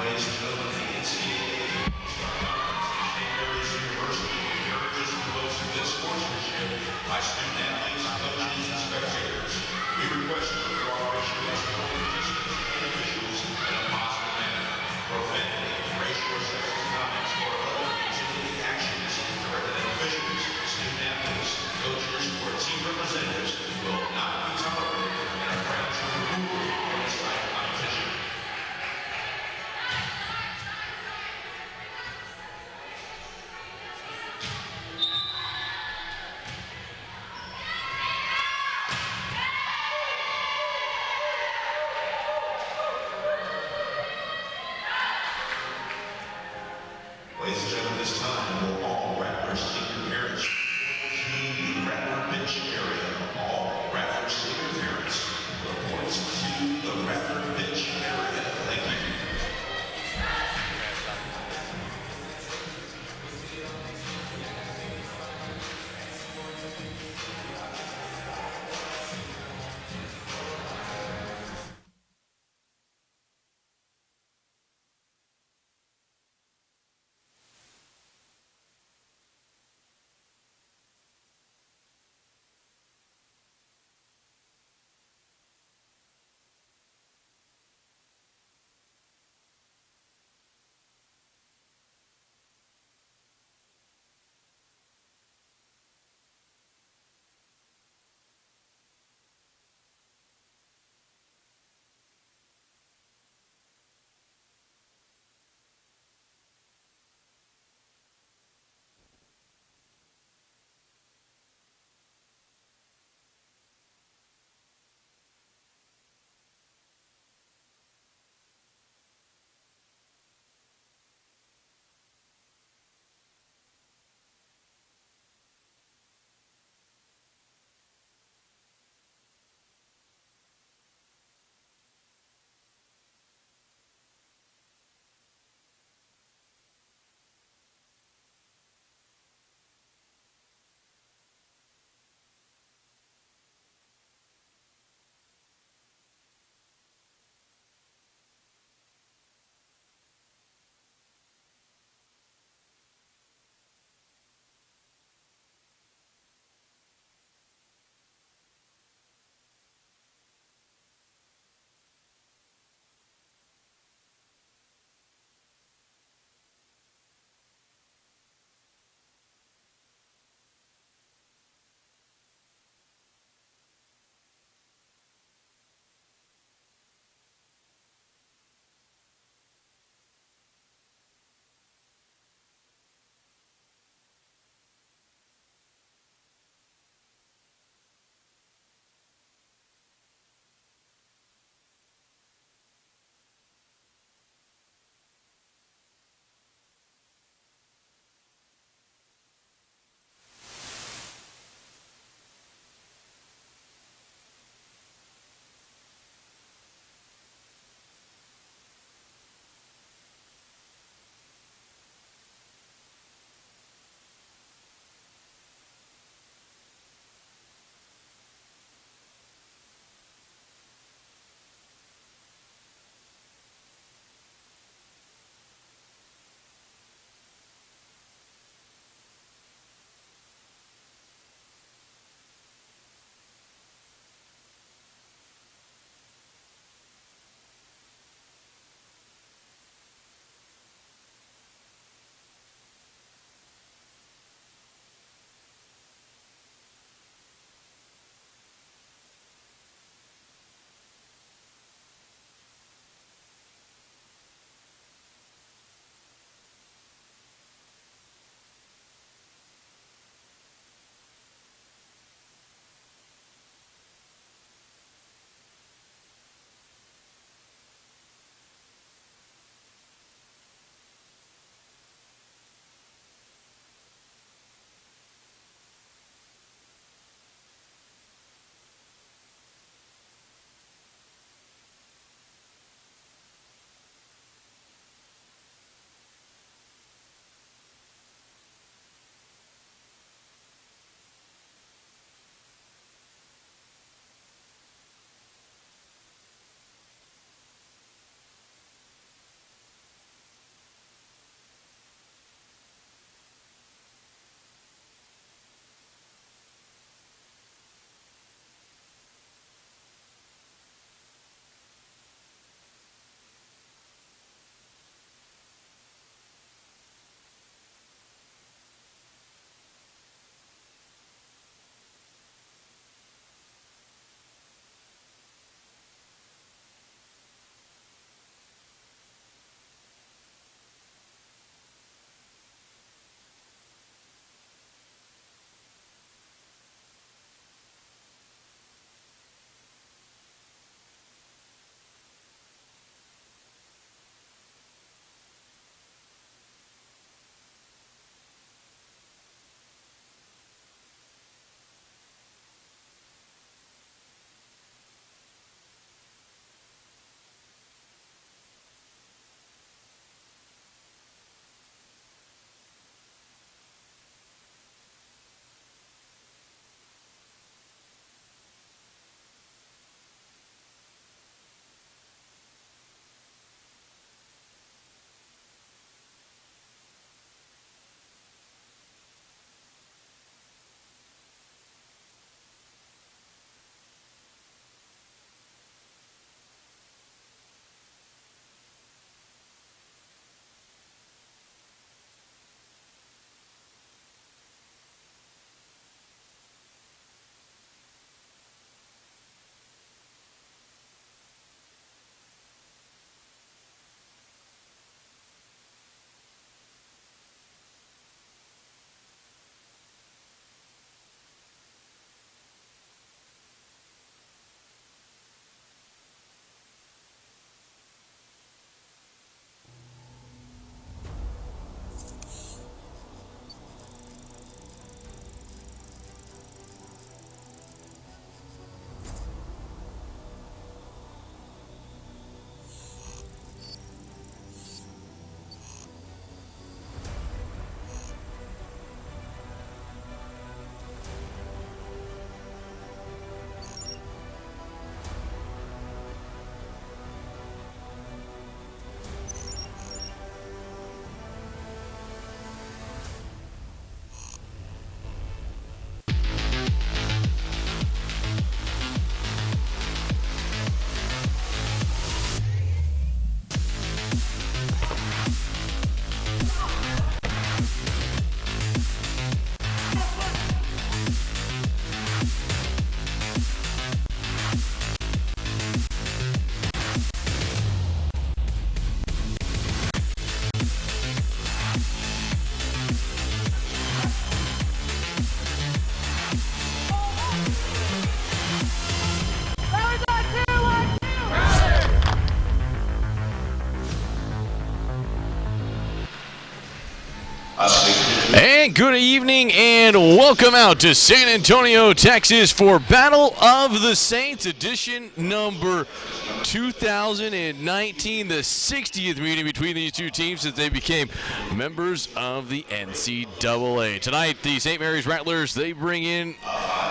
Ladies and gentlemen, the NCAA St. University encourages and promotes good sportsmanship by student athletes, coaches, and spectators. We request your cooperation with all participants and officials in a positive manner. Profanity, racial or sexual comments, or other intimidating actions directed at officials, student athletes, coaches, or team representatives will not be tolerated and are grounds for removal from this type of competition. Ladies and gentlemen, this time will all Rattler senior parents to the Rattler bench area. All Rattler senior parents report to the Rattler bench area. Thank you. And good evening and welcome out to San Antonio, Texas for Battle of the Saints edition number 2019, the 60th meeting between these two teams since they became members of the NCAA. Tonight, the St. Mary's Rattlers, they bring in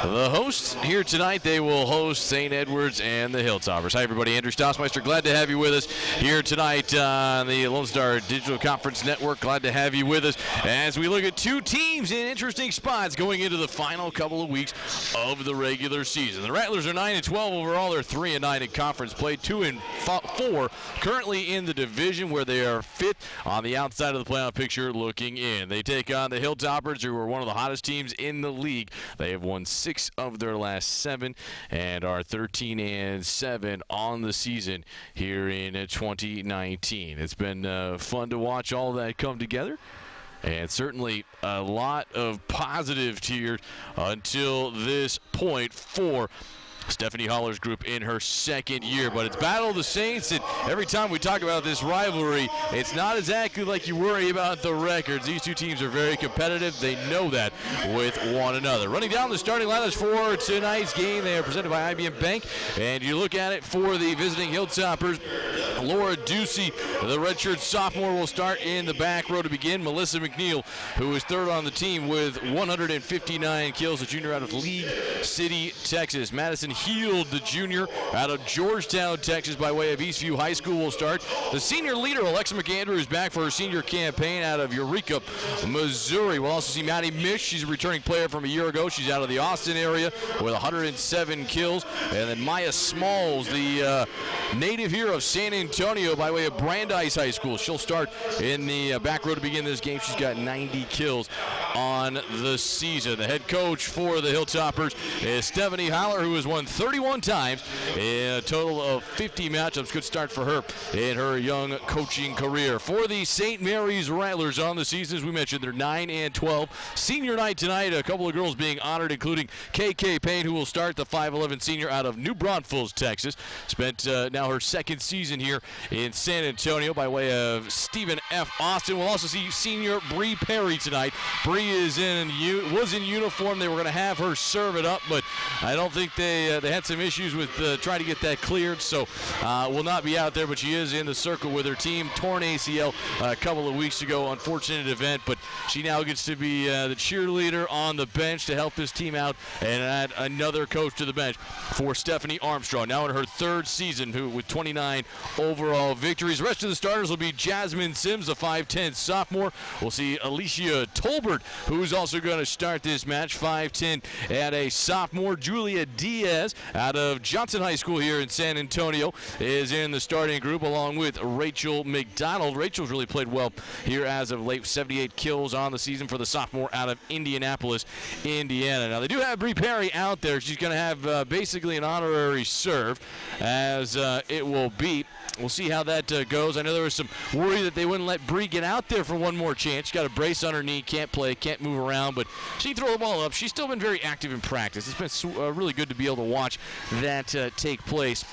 the hosts here tonight. They will host St. Edward's and the Hilltoppers. Hi, everybody. Andrew Stossmeister, glad to have you with us here tonight on the Lone Star Digital Conference Network. Glad to have you with us as we look at two teams in interesting spots going into the final couple of weeks of the regular season. The Rattlers are 9-12 overall. They're 3-9 in conference play, 2-4 currently in the division where they are fifth on the outside of the playoff picture looking in. They take on the Hilltoppers, who are one of the hottest teams in the league. They have won 6 of their last 7 and are 13-7 on the season here in 2019. It's been fun to watch all that come together. And certainly a lot of positive here until this point for Stephanie Holler's group in her second year. But it's Battle of the Saints, and every time we talk about this rivalry, it's not exactly like you worry about the records. These two teams are very competitive. They know that with one another. Running down the starting lineups for tonight's game, they are presented by IBM Bank. And you look at it for the visiting Hilltoppers, Laura Ducey, the redshirt sophomore, will start in the back row to begin. Melissa McNeil, who is third on the team with 159 kills, a junior out of League City, Texas. Madison Heald, the junior out of Georgetown, Texas, by way of Eastview High School, will start. The senior leader, Alexa McAndrew, is back for her senior campaign out of Eureka, Missouri. We'll also see Maddie Mish. She's a returning player from a year ago. She's out of the Austin area with 107 kills. And then Maya Smalls, the native here of San Antonio, by way of Brandeis High School. She'll start in the back row to begin this game. She's got 90 kills on the season. The head coach for the Hilltoppers is Stephanie Holler, who has won 31 times in a total of 50 matchups. Good start for her in her young coaching career. For the St. Mary's Rattlers on the season, as we mentioned, they're 9-12. Senior night tonight, a couple of girls being honored, including KK Payne, who will start, the 5'11 senior out of New Braunfels, Texas. Spent now her second season here in San Antonio by way of Stephen F. Austin. We'll also see senior Bree Perry tonight. Bree was in uniform. They were going to have her serve it up, but I don't think they had some issues with trying to get that cleared, so will not be out there, but she is in the circle with her team. Torn ACL a couple of weeks ago. Unfortunate event, but she now gets to be the cheerleader on the bench to help this team out and add another coach to the bench for Stephanie Armstrong, now in her third season with 29 overall victories. The rest of the starters will be Jasmine Sims, a 5'10 sophomore. We'll see Alicia Tolbert, who's also going to start this match, 5'10 at a sophomore. Julia Diaz out of Johnson High School here in San Antonio is in the starting group, along with Rachel McDonald. Rachel's really played well here as of late, 78 kills on the season for the sophomore out of Indianapolis, Indiana. Now, they do have Bree Perry out there. She's going to have basically an honorary serve, as it will be. We'll see how that goes. I know there was some worry that they wouldn't let Bree get out there for one more chance. She's got a brace on her knee, can't play, can't move around, but she can throw the ball up. She's still been very active in practice. It's been really good to be able to watch that take place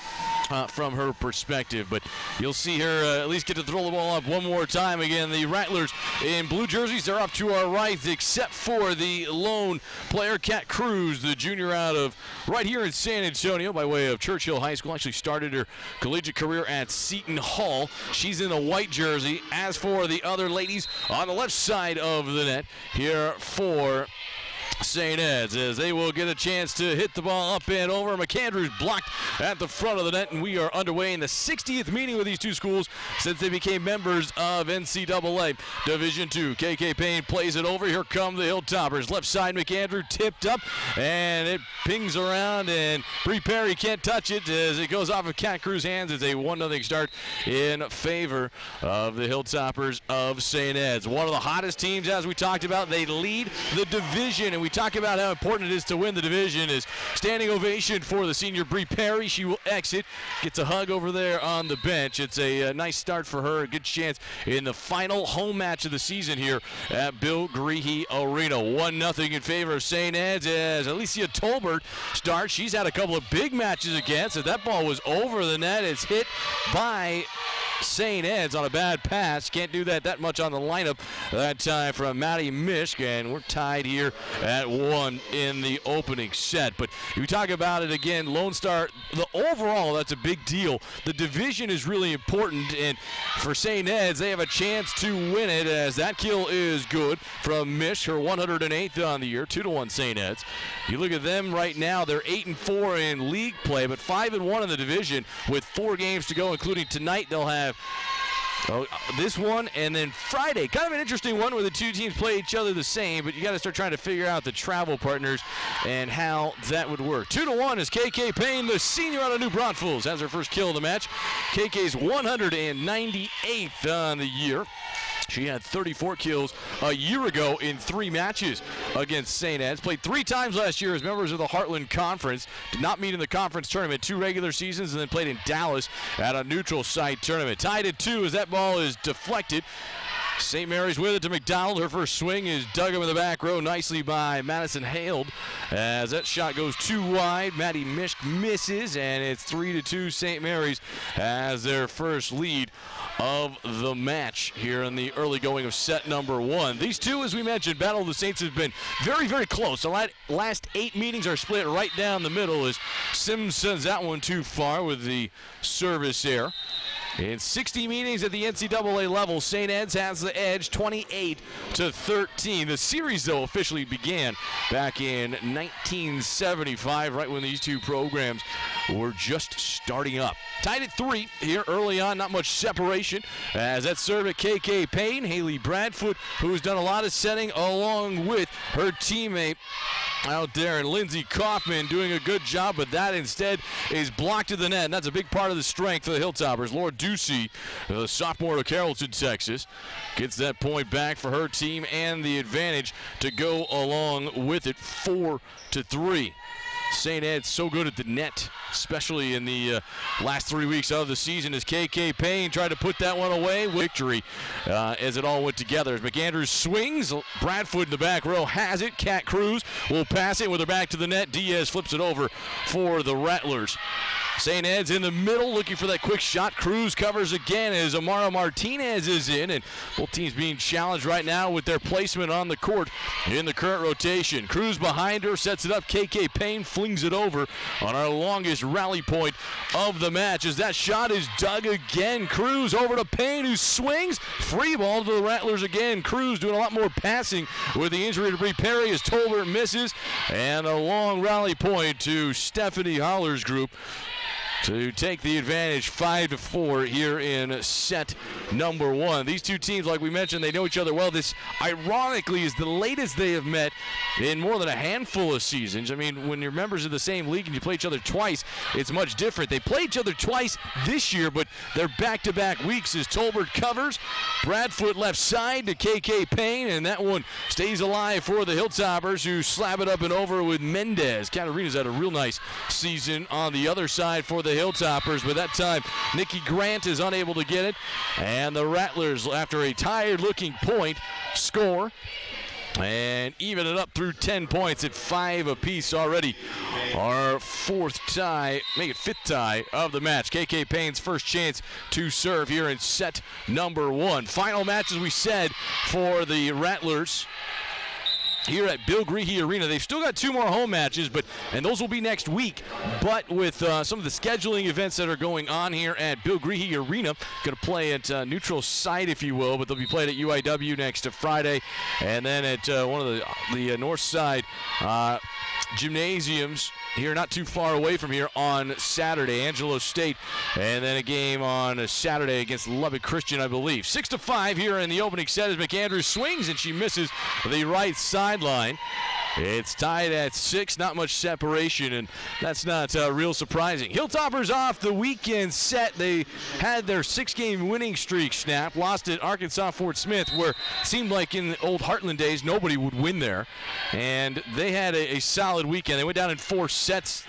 from her perspective. But you'll see her at least get to throw the ball up one more time. Again, the Rattlers in blue jerseys, they're up to our right, except for the lone player, Kat Cruz, the junior out of right here in San Antonio by way of Churchill High School. Actually started her collegiate career at Seton Hall. She's in the white jersey. As for the other ladies on the left side of the net here for St. Ed's, as they will get a chance to hit the ball up and over. McAndrew's blocked at the front of the net, and we are underway in the 60th meeting with these two schools since they became members of NCAA Division II. KK Payne plays it over. Here come the Hilltoppers. Left side, McAndrew tipped up, and it pings around, and Bree Perry can't touch it as it goes off of Cat Cruz's hands. It's a 1-0 start in favor of the Hilltoppers of St. Ed's. One of the hottest teams, as we talked about. They lead the division, and we talk about how important it is to win the division. Is standing ovation for the senior Bree Perry. She will exit, gets a hug over there on the bench. It's a nice start for her, a good chance in the final home match of the season here at Bill Greehey Arena. 1-0 in favor of St. Ed's as Alicia Tolbert starts. She's had a couple of big matches against. If that ball was over the net, it's hit by St. Ed's on a bad pass. Can't do that much on the lineup that time from Maddie Mishk, and we're tied here at 1 in the opening set. But if you talk about it again, Lone Star, the overall, that's a big deal. The division is really important, and for St. Ed's, they have a chance to win it, as that kill is good from Mishk, her 108th on the year, 2-1 St. Ed's. You look at them right now, they're 8-4 in league play, but 5-1 in the division with 4 games to go, including tonight. They'll have this one, and then Friday. Kind of an interesting one where the two teams play each other the same, but you got to start trying to figure out the travel partners and how that would work. 2-1 is KK Payne, the senior out of New Braunfels, has her first kill of the match. KK's 198th on the year. She had 34 kills a year ago in 3 matches against St. Ed's. Played 3 times last year as members of the Heartland Conference. Did not meet in the conference tournament, 2 regular seasons, and then played in Dallas at a neutral site tournament. Tied at 2 as that ball is deflected. St. Mary's with it to McDonald. Her first swing is dug up in the back row nicely by Madison Haled. As that shot goes too wide, Maddie Mishk misses, and it's 3-2. St. Mary's has their first lead of the match here in the early going of set number 1. These two, as we mentioned, Battle of the Saints has been very, very close. The last 8 meetings are split right down the middle as Sims sends that one too far with the service error. In 60 meetings at the NCAA level, St. Ed's has the edge, 28-13. The series, though, officially began back in 1975, right when these two programs were just starting up. Tied at 3 here early on, not much separation. As that serve at KK Payne, Haley Bradfoot, who has done a lot of setting along with her teammate out there, and Lindsey Kaufman doing a good job, but that instead is blocked to the net, and that's a big part of the strength of the Hilltoppers. Laura Ducey, the sophomore of Carrollton, Texas, gets that point back for her team and the advantage to go along with it, 4-3. St. Ed's so good at the net, especially in the last 3 weeks of the season, as KK Payne tried to put that one away. Victory as it all went together. As McAndrews swings, Bradfoot in the back row has it. Kat Cruz will pass it with her back to the net. Diaz flips it over for the Rattlers. St. Ed's in the middle looking for that quick shot. Cruz covers again as Amara Martinez is in, and both teams being challenged right now with their placement on the court in the current rotation. Cruz behind her, sets it up. KK Payne flings it over on our longest rally point of the match as that shot is dug again. Cruz over to Payne, who swings. Free ball to the Rattlers again. Cruz doing a lot more passing with the injury to Bree Perry as Tolbert misses, and a long rally point to Stephanie Holler's group to take the advantage, 5-4 here in set number 1. These two teams, like we mentioned, they know each other well. This, ironically, is the latest they have met in more than a handful of seasons. I mean, when you're members of the same league and you play each other twice, it's much different. They played each other twice this year, but they're back-to-back weeks as Tolbert covers. Bradfoot left side to KK Payne, and that one stays alive for the Hilltoppers, who slap it up and over with Mendez. Catarina's had a real nice season on the other side for the Hilltoppers, but that time Nikki Grant is unable to get it, and the Rattlers, after a tired-looking point, score and even it up through 10 points at 5 apiece already. Our 4th tie, make it 5th tie of the match. KK Payne's first chance to serve here in set number 1. Final match, as we said, for the Rattlers here at Bill Greehey Arena. They've still got 2 more home matches, and those will be next week. But with some of the scheduling events that are going on here at Bill Greehey Arena, going to play at neutral site, if you will, but they'll be played at UIW next Friday, and then at one of the north side gymnasiums here not too far away from here on Saturday, Angelo State, and then a game on Saturday against Lubbock Christian, I believe. 6-5 here in the opening set as McAndrews swings, and she misses the right sideline. It's tied at 6, not much separation, and that's not real surprising. Hilltoppers off the weekend set. They had their 6-game winning streak snapped, lost at Arkansas Fort Smith, where it seemed like in the old Heartland days nobody would win there, and they had a solid weekend. They went down in 4 sets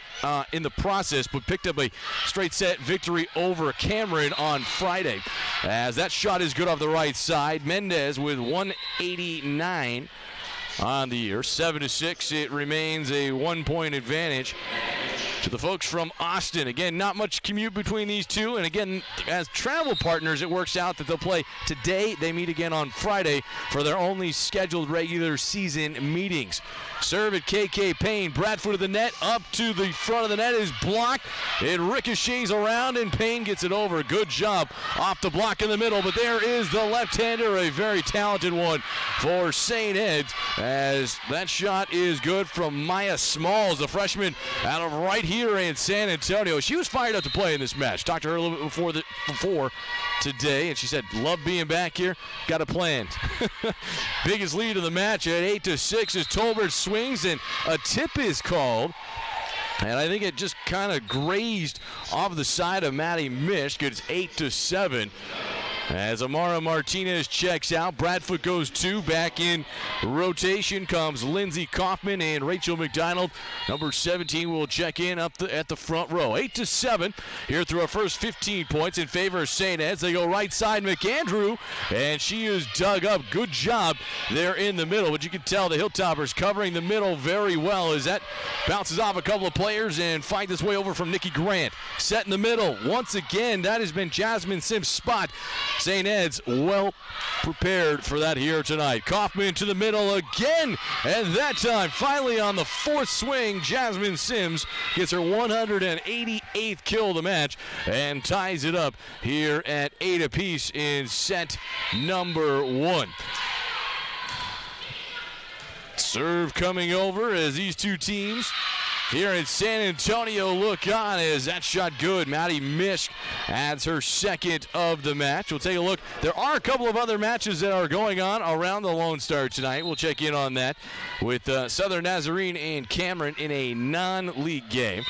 in the process, but picked up a straight set victory over Cameron on Friday, as that shot is good off the right side. Mendez with 189 on the year. 7-6, it remains a 1-point advantage to the folks from Austin. Again, not much commute between these two. And again, as travel partners, it works out that they'll play today. They meet again on Friday for their only scheduled regular season meetings. Serve at KK Payne. Bradford of the net. Up to the front of the net is blocked. It ricochets around, and Payne gets it over. Good job off the block in the middle. But there is the left-hander, a very talented one for St. Ed's, as that shot is good from Maya Smalls, the freshman out of right here in San Antonio. She was fired up to play in this match. Talked to her a little bit before today, and she said, love being back here. Got a plan. Biggest lead of the match at 8-6 as Tolbert swings, and a tip is called. And I think it just kind of grazed off the side of Maddie Mishk. It's 8-7. As Amara Martinez checks out, Bradford goes 2. Back in rotation comes Lindsey Kaufman and Rachel McDonald. Number 17 will check in at the front row. 8-7 here through our first 15 points in favor of St. Ed's. They go right side, McAndrew, and she is dug up. Good job there in the middle, but you can tell the Hilltoppers covering the middle very well as that bounces off a couple of players and fight this way over from Nikki Grant. Set in the middle. Once again, that has been Jasmine Sims' spot. St. Ed's well prepared for that here tonight. Kaufman to the middle again, and that time, finally on the fourth swing, Jasmine Sims gets her 188th kill of the match and ties it up here at 8 apiece in set number 1. Serve coming over as these two teams here in San Antonio look on as that shot good. Maddie Mishk adds her second of the match. We'll take a look. There are a couple of other matches that are going on around the Lone Star tonight. We'll check in on that with Southern Nazarene and Cameron in a non-league game.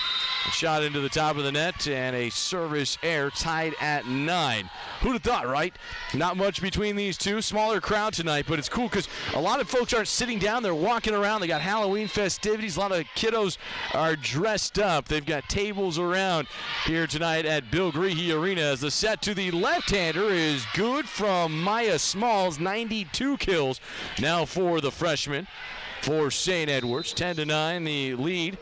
A shot into the top of the net and a service error tied at 9. Who'd have thought, right? Not much between these two. Smaller crowd tonight, but it's cool because a lot of folks aren't sitting down. They're walking around. They got Halloween festivities. A lot of kiddos are dressed up. They've got tables around here tonight at Bill Greehey Arena as the set to the left-hander is good from Maya Smalls. 92 kills now for the freshman. For St. Edwards, 10-9, the lead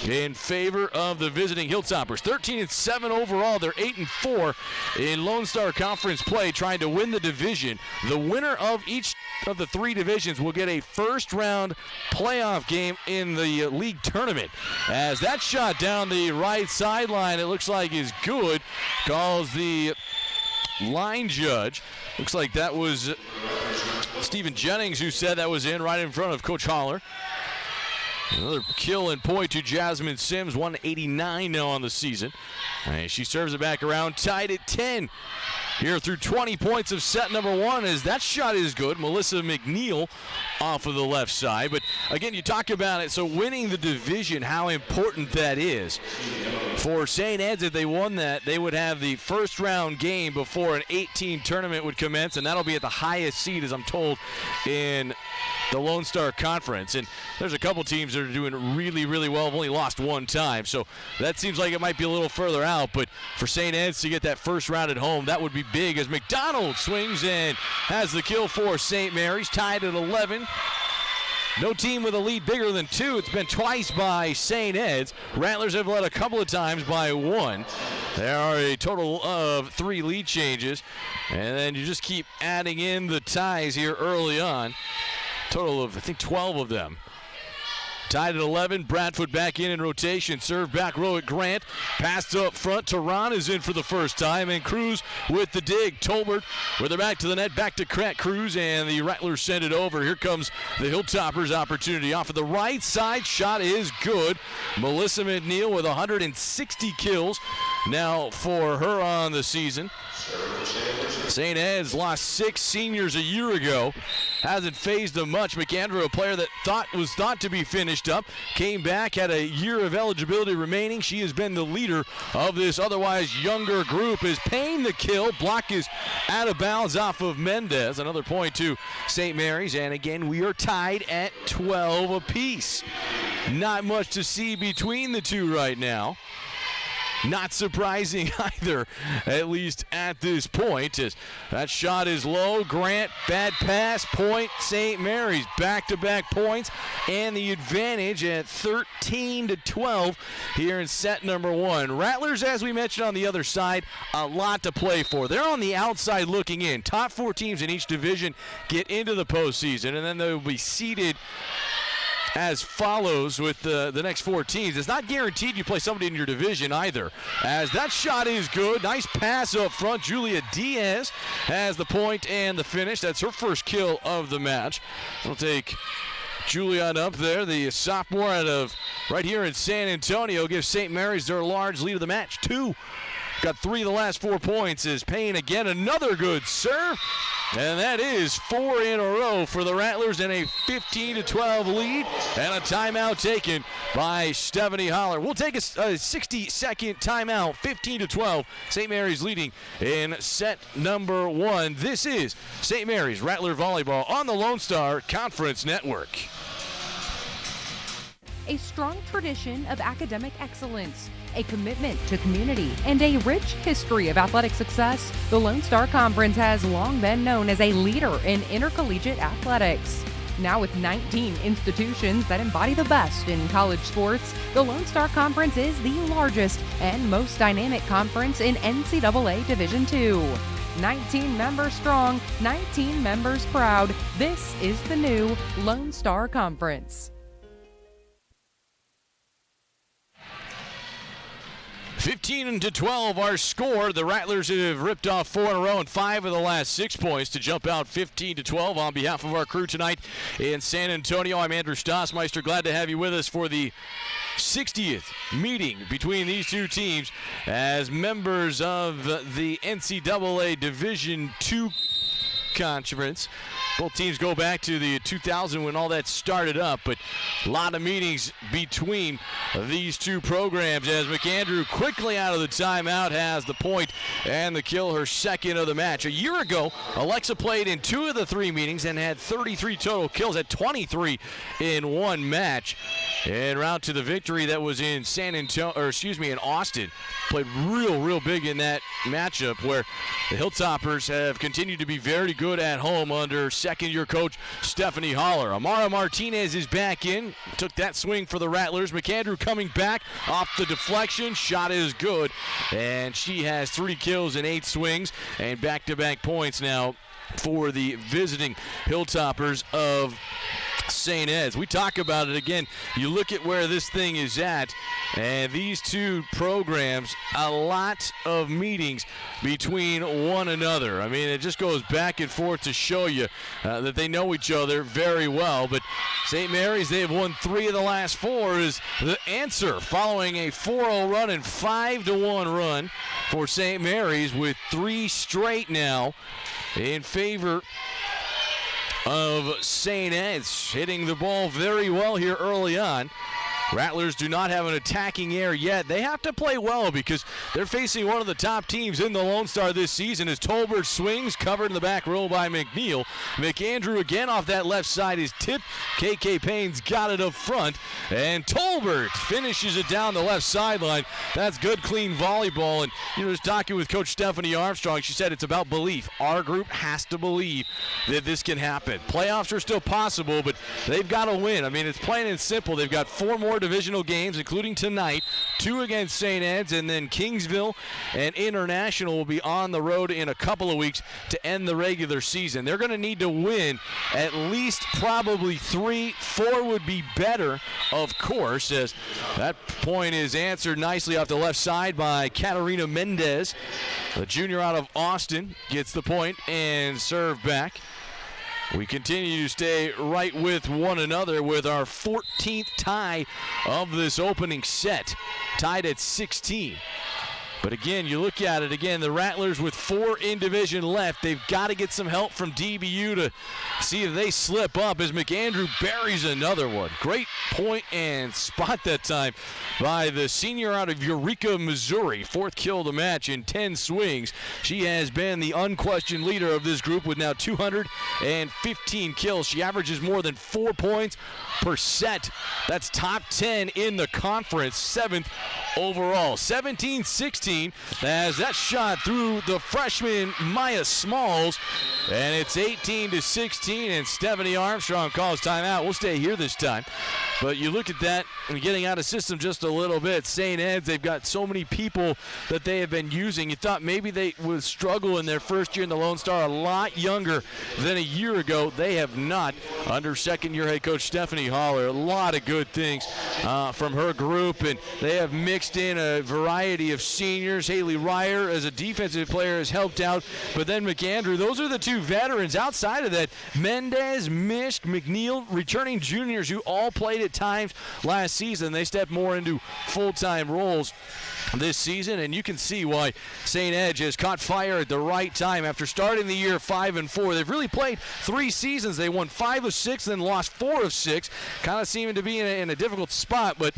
in favor of the visiting Hilltoppers. 13-7 overall. They're 8-4 in Lone Star Conference play, trying to win the division. The winner of each of the 3 divisions will get a first-round playoff game in the league tournament. As that shot down the right sideline, it looks like is good. Calls the line judge. Looks like that was Stephen Jennings who said that was in right in front of Coach Holler. Another kill and point to Jasmine Sims, 189 now on the season. And she serves it back around, tied at 10. Here through 20 points of set number 1 as that shot is good. Melissa McNeil off of the left side. But again, you talk about it, so winning the division, how important that is. For St. Ed's, if they won that, they would have the first round game before an 18 tournament would commence, and that'll be at the highest seed, as I'm told, in the Lone Star Conference. And there's a couple teams that are doing really, really well. Have only lost one time, so that seems like it might be a little further out. But for St. Ed's to get that first round at home, that would be big as McDonald swings and has the kill for St. Mary's, tied at 11. No team with a lead bigger than 2. It's been twice by St. Ed's. Rattlers have led a couple of times by 1. There are a total of 3 lead changes, and then you just keep adding in the ties here early on. Total of, I think, 12 of them. Tied at 11, Bradford back in rotation. Serve back row at Grant. Passed up front. Tehran is in for the first time, and Cruz with the dig. Tolbert with her back to the net, back to Cruz, and the Rattlers send it over. Here comes the Hilltoppers' opportunity. Off of the right side, shot is good. Melissa McNeil with 160 kills now for her on the season. St. Ed's lost 6 seniors a year ago. Hasn't phased them much. McAndrew, a player that was thought to be finished up, came back, had a year of eligibility remaining. She has been the leader of this otherwise younger group. Is Payne the kill. Block is out of bounds off of Mendez. Another point to St. Mary's. And again, we are tied at 12 apiece. Not much to see between the two right now. not surprising either, at least at this point. As that shot is low. Grant, bad pass, point, St. Mary's. Back-to-back points, and the advantage at 13-12 here in set number one. Rattlers, as we mentioned on the other side, a lot to play for. They're on the outside looking in. Top 4 teams in each division get into the postseason, and then they'll be seeded as follows with the next 4 teams. It's not guaranteed you play somebody in your division either, as that shot is good. Nice pass up front. Julia Diaz has the point and the finish. That's her first kill of the match. We'll take Julian up there, the sophomore out of right here in San Antonio, gives St. Mary's their large lead of the match. 2. Got 3 of the last 4 points. Is Payne again, another good serve. And that is 4 in a row for the Rattlers and a 15-12 lead, and a timeout taken by Stephanie Holler. We'll take a 60-second timeout, 15-12. St. Mary's leading in set number 1. This is St. Mary's Rattler Volleyball on the Lone Star Conference Network. A strong tradition of academic excellence, a commitment to community, and a rich history of athletic success, the Lone Star Conference has long been known as a leader in intercollegiate athletics. Now with 19 institutions that embody the best in college sports, the Lone Star Conference is the largest and most dynamic conference in NCAA Division II. 19 members strong, 19 members proud. This is the new Lone Star Conference. 15-12 our score. The Rattlers have ripped off 4 in a row and 5 of the last 6 points to jump out 15-12. On behalf of our crew tonight in San Antonio, I'm Andrew Stossmeister. Glad to have you with us for the 60th meeting between these 2 teams as members of the NCAA Division II Conference. Both teams go back to the 2000 when all that started up, but a lot of meetings between these 2 programs as McAndrew quickly out of the timeout has the point and the kill, her second of the match. A year ago, Alexa played in 2 of the 3 meetings and had 33 total kills at 23 in 1 match. En route to the victory that was in in Austin. Played real big in that matchup where the Hilltoppers have continued to be very good at home under second-year coach Stephanie Holler. Amara Martinez is back in. Took that swing for the Rattlers. McAndrew coming back off the deflection. Shot is good. And she has 3 kills and 8 swings and back-to-back points now for the visiting Hilltoppers of St. Ed's. We talk about it again. You look at where this thing is at, and these 2 programs, a lot of meetings between one another. I mean, it just goes back and forth to show you that they know each other very well. But St. Mary's, they have won 3 of the last 4 is the answer, following a 4-0 run and 5-1 run for St. Mary's with 3 straight now in favor of St. Ed's, hitting the ball very well here early on. Rattlers do not have an attacking air yet. They have to play well because they're facing one of the top teams in the Lone Star this season as Tolbert swings, covered in the back row by McNeil. McAndrew again off that left side is tipped. KK Payne's got it up front, and Tolbert finishes it down the left sideline. That's good, clean volleyball. And just talking with Coach Stephanie Armstrong, she said it's about belief. Our group has to believe that this can happen. Playoffs are still possible, but they've got to win. I mean, it's plain and simple. They've got 4 more divisional games, including tonight, 2 against St. Ed's, and then Kingsville and International will be on the road in a couple of weeks to end the regular season. They're going to need to win at least probably 3. 4 would be better, of course, as that point is answered nicely off the left side by Katarina Mendez. The junior out of Austin gets the point and serve back. We continue to stay right with one another with our 14th tie of this opening set, tied at 16. But again, you look at it again, the Rattlers with 4 in division left. They've got to get some help from DBU to see if they slip up as McAndrew buries another one. Great point and spot that time by the senior out of Eureka, Missouri. 4th kill of the match in 10 swings. She has been the unquestioned leader of this group with now 215 kills. She averages more than 4 points per set. That's top 10 in the conference, 7th overall. 17-16 as that shot through the freshman Maya Smalls, and it's 18-16, and Stephanie Armstrong calls timeout. We'll stay here this time. But you look at that and getting out of system just a little bit. St. Ed's, they've got so many people that they have been using. You thought maybe they would struggle in their first year in the Lone Star, a lot younger than a year ago. They have not. Under second-year head coach Stephanie Holler, a lot of good things from her group, and they have mixed in a variety of seniors. Haley Ryer, as a defensive player, has helped out, but then McAndrew, those are the 2 veterans. Outside of that, Mendez, Mishk, McNeil, returning juniors who all played at times last season. They stepped more into full-time roles this season, and you can see why St. Edge has caught fire at the right time. After starting the year 5-4, they've really played 3 seasons. They won 5 of 6, then lost 4 of 6. Kind of seeming to be in a difficult spot, but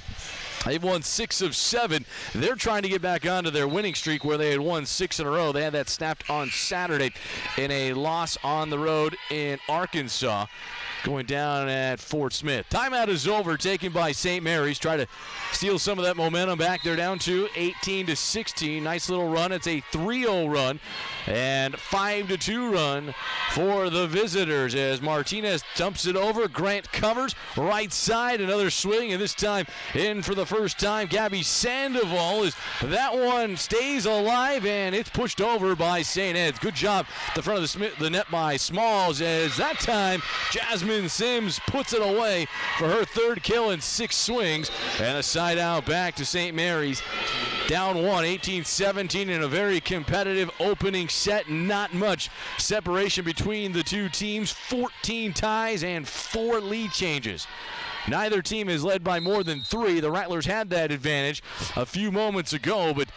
they've won 6 of 7. They're trying to get back onto their winning streak where they had won 6 in a row. They had that snapped on Saturday in a loss on the road in Arkansas, going down at Fort Smith. Timeout is over, taken by St. Mary's. Try to steal some of that momentum back. They're down to 18-16. Nice little run. It's a 3-0 run and 5-2 run for the visitors as Martinez dumps it over. Grant covers right side, another swing, and this time in for the first time, Gabby Sandoval. Is that one stays alive, and it's pushed over by St. Ed's. Good job at the front of the net by Smalls, as that time Jasmine Sims puts it away for her 3rd kill in 6 swings, and a side out back to St. Mary's. Down 1, 18-17 in a very competitive opening set. Not much separation between the 2 teams. 14 ties and 4 lead changes. Neither team is led by more than 3. The Rattlers had that advantage a few moments ago, but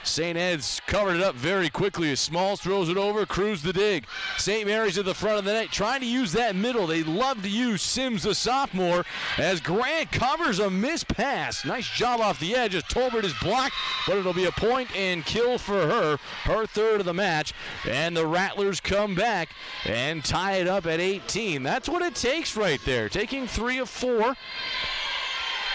St. Ed's covered it up very quickly as Smalls throws it over, Cruz the dig. St. Mary's at the front of the net, trying to use that middle. They love to use Sims, the sophomore, as Grant covers a missed pass. Nice job off the edge as Tolbert is blocked, but it'll be a point and kill for her 3rd of the match. And the Rattlers come back and tie it up at 18. That's what it takes right there, taking 3 of 4.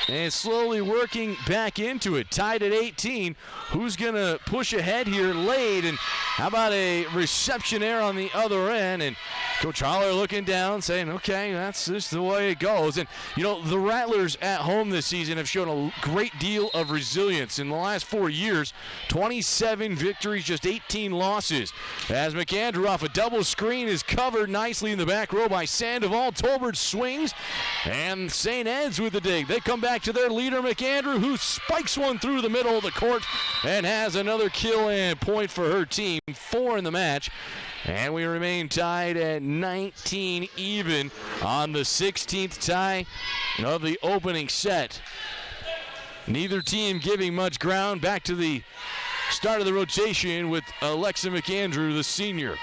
And slowly working back into it. Tied at 18. Who's going to push ahead here late? And how about a reception error on the other end? And Coach Holler looking down, saying, okay, that's just the way it goes. And, you know, the Rattlers at home this season have shown a great deal of resilience. In the last 4 years, 27 victories, just 18 losses. As McAndrew off a double screen is covered nicely in the back row by Sandoval. Tolbert swings, and St. Ed's with the dig. They come back to their leader, McAndrew, who spikes one through the middle of the court and has another kill and point for her team. 4 in the match. And we remain tied at 19 even on the 16th tie of the opening set. Neither team giving much ground. Back to the start of the rotation with Alexa McAndrew, the senior.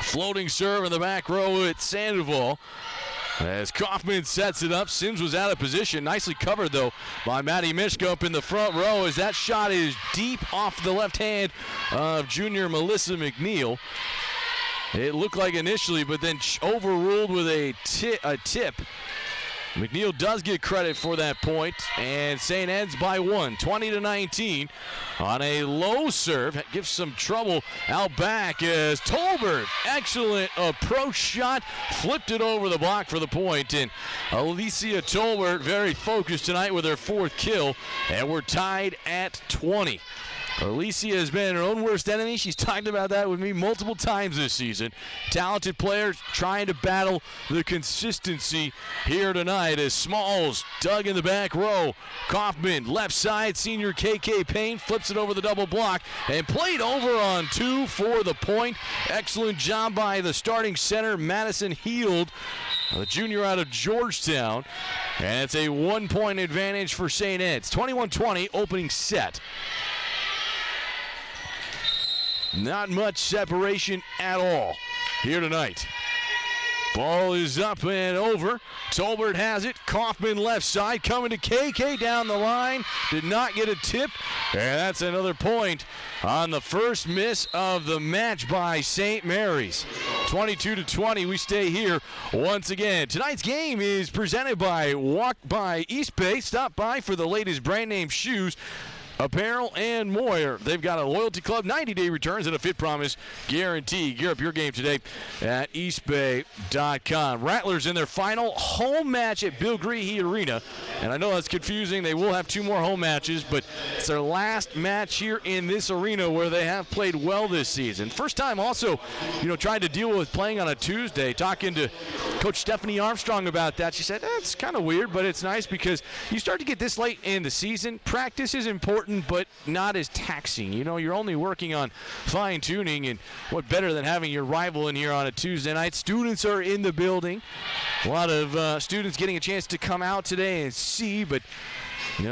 Floating serve in the back row at Sandoval. As Kaufman sets it up, Sims was out of position. Nicely covered, though, by Maddie Mishka up in the front row as that shot is deep off the left hand of junior Melissa McNeil. It looked like initially, but then overruled with a tip. McNeil does get credit for that point, and St. Ed's by 1, 20-19 on a low serve. Gives some trouble out back as Tolbert, excellent approach shot, flipped it over the block for the point. And Alicia Tolbert very focused tonight with her 4th kill, and we're tied at 20. Alicia has been her own worst enemy. She's talked about that with me multiple times this season. Talented player trying to battle the consistency here tonight as Smalls dug in the back row. Kaufman, left side, senior KK Payne flips it over the double block and played over on 2 for the point. Excellent job by the starting center, Madison Heald, the junior out of Georgetown. And it's a 1-point advantage for St. Ed's. 21-20 opening set. Not much separation at all here tonight. Ball is up and over. Tolbert has it. Kaufman left side coming to KK down the line. Did not get a tip. And that's another point on the first miss of the match by St. Mary's. 22-20. We stay here once again. Tonight's game is presented by Walk by East Bay. Stop by for the latest brand name shoes, apparel, and more. They've got a loyalty club, 90-day returns, and a fit promise guarantee. Gear up your game today at eastbay.com. Rattlers in their final home match at Bill Greehey Arena. And I know that's confusing. They will have 2 more home matches, but it's their last match here in this arena where they have played well this season. First time also, trying to deal with playing on a Tuesday. Talking to Coach Stephanie Armstrong about that, she said, it's kind of weird, but it's nice because you start to get this late in the season. Practice is important, but not as taxing. You're only working on fine-tuning, and what better than having your rival in here on a Tuesday night. Students are in the building. A lot of students getting a chance to come out today and see, but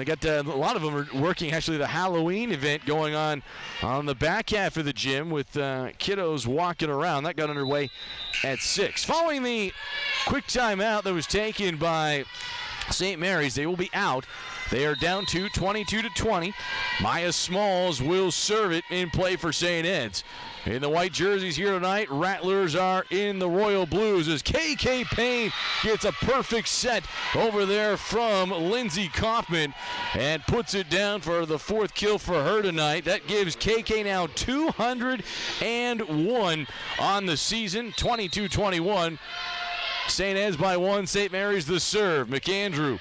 got a lot of them are working actually the Halloween event going on the back half of the gym with kiddos walking around. That got underway at 6. Following the quick timeout that was taken by St. Mary's, they will be out. They are down to 22-20. Maya Smalls will serve it in play for St. Ed's. In the white jerseys here tonight, Rattlers are in the royal blues as KK Payne gets a perfect set over there from Lindsey Kaufman and puts it down for the 4th kill for her tonight. That gives KK now 201 on the season, 22-21. St. Ed's by 1, St. Mary's the serve. McAndrew,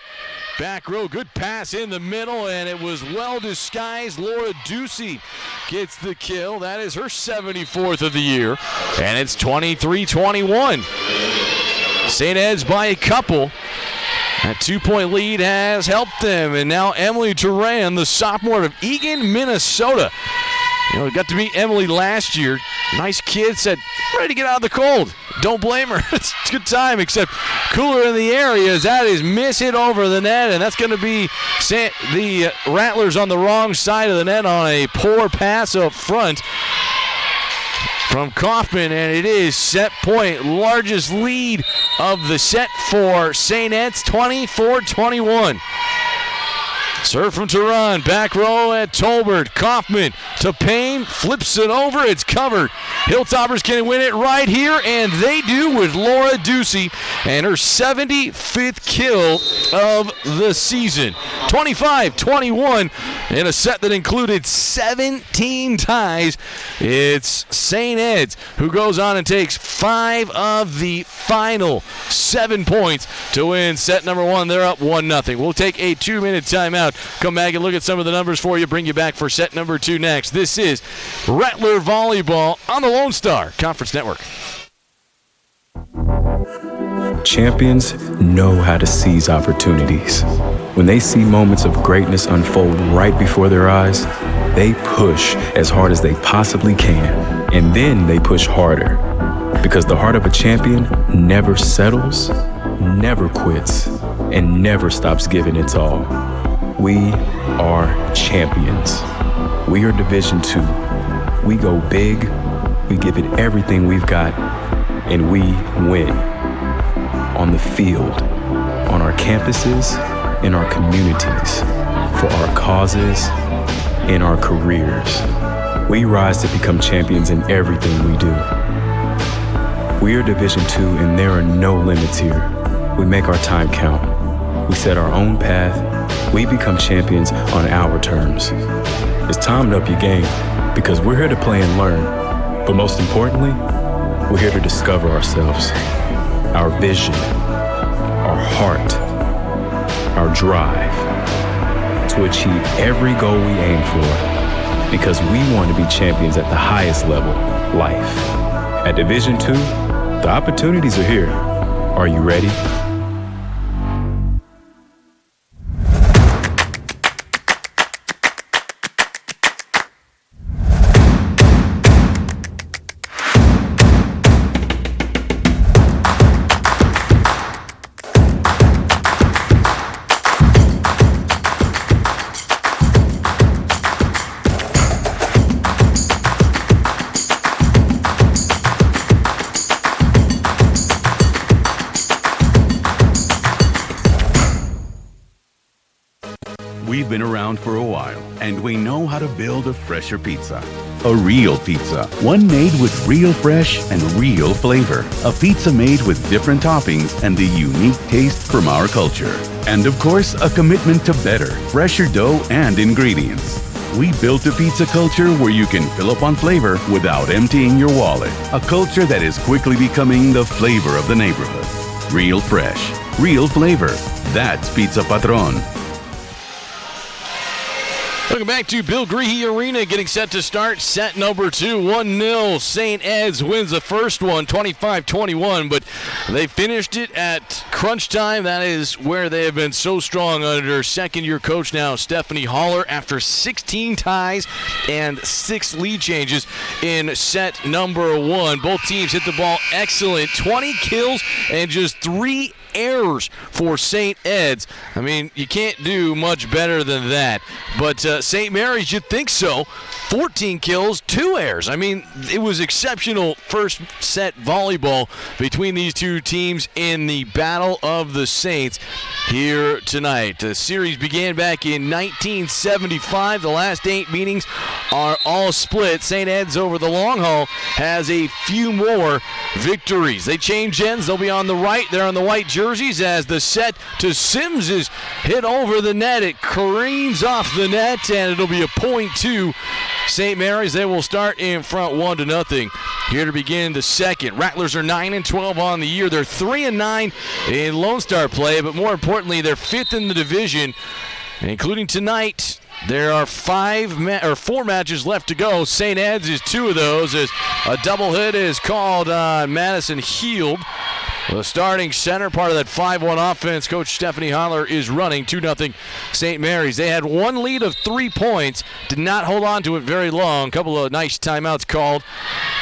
back row, good pass in the middle, and it was well disguised. Laura Ducey gets the kill. That is her 74th of the year, and it's 23-21. St. Ed's by a couple. That 2-point lead has helped them, and now Emily Turan, the sophomore of Eagan, Minnesota. We got to meet Emily last year. Nice kid, said, ready to get out of the cold. Don't blame her. It's a good time, except cooler in the area as that is miss hit over the net, and that's going to be the Rattlers on the wrong side of the net on a poor pass up front from Kaufman, and it is set point. Largest lead of the set for St. Ed's, 24-21. Serve from Turan, back row at Tolbert. Kaufman to Payne, flips it over, it's covered. Hilltoppers can win it right here, and they do with Laura Ducey and her 75th kill of the season. 25-21 in a set that included 17 ties. It's St. Ed's who goes on and takes 5 of the final 7 points to win set number 1. They're up 1-0. We'll take a 2-minute timeout. Come back and look at some of the numbers for you. Bring you back for set number 2 next. This is Rattler Volleyball on the Lone Star Conference Network. Champions know how to seize opportunities. When they see moments of greatness unfold right before their eyes, they push as hard as they possibly can, and then they push harder. Because the heart of a champion never settles, never quits, and never stops giving its all. We are champions. We are Division II. We go big, we give it everything we've got, and we win. On the field, on our campuses, in our communities, for our causes, in our careers. We rise to become champions in everything we do. We are Division II, and there are no limits here. We make our time count. We set our own path. We become champions on our terms. It's time to up your game, because we're here to play and learn. But most importantly, we're here to discover ourselves, our vision, our heart, our drive, to achieve every goal we aim for, because we want to be champions at the highest level, life. At Division II, the opportunities are here. Are you ready? been around for a while, and we know how to build a fresher pizza. A real pizza, one made with real fresh and real flavor. A pizza made with different toppings and the unique taste from our culture. And of course, a commitment to better, fresher dough and ingredients. We built a pizza culture where you can fill up on flavor without emptying your wallet. A culture that is quickly becoming the flavor of the neighborhood. Real fresh, real flavor. That's Pizza Patron. Welcome back to Bill Greehey Arena, getting set to start set number 2. 1-0. St. Ed's wins the first one, 25-21, but they finished it at crunch time. That is where they have been so strong under second-year coach now, Stephanie Haller, after 16 ties and 6 lead changes in set number 1. Both teams hit the ball excellent. 20 kills and just 3 errors for St. Ed's. I mean, you can't do much better than that. But St. Mary's, you'd think so. 14 kills, 2 errors. I mean, it was exceptional first set volleyball between these two teams in the Battle of the Saints here tonight. The series began back in 1975. The last 8 meetings are all split. St. Ed's over the long haul has a few more victories. They change ends. They'll be on the right. They're on the white jerseys as the set to Sims is hit over the net. It careens off the net, and it'll be a point to St. Mary's. They will start in front 1-0 here to begin the second. Rattlers are 9-12 on the year. They're 3-9 in Lone Star play, but more importantly, they're 5th in the division, including tonight. There are 4 matches left to go. St. Ed's is 2 of those as a double hit is called on Madison Heald. The starting center, part of that 5-1 offense, Coach Stephanie Haller is running 2-0 St. Mary's. They had one lead of 3 points, did not hold on to it very long. A couple of nice timeouts called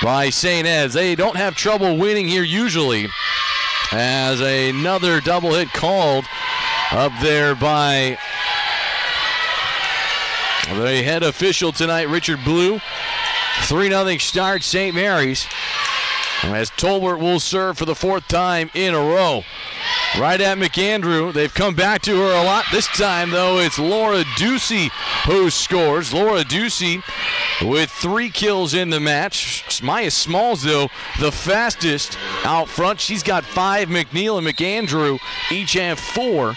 by St. Ed's. They don't have trouble winning here usually, as another double hit called up there by the head official tonight, Richard Blue. 3-0 start, St. Mary's, as Tolbert will serve for the 4th time in a row. Right at McAndrew. They've come back to her a lot. This time, though, it's Laura Ducey who scores. Laura Ducey with 3 kills in the match. Maya Smalls, though, the fastest out front. She's got 5. McNeil and McAndrew each have 4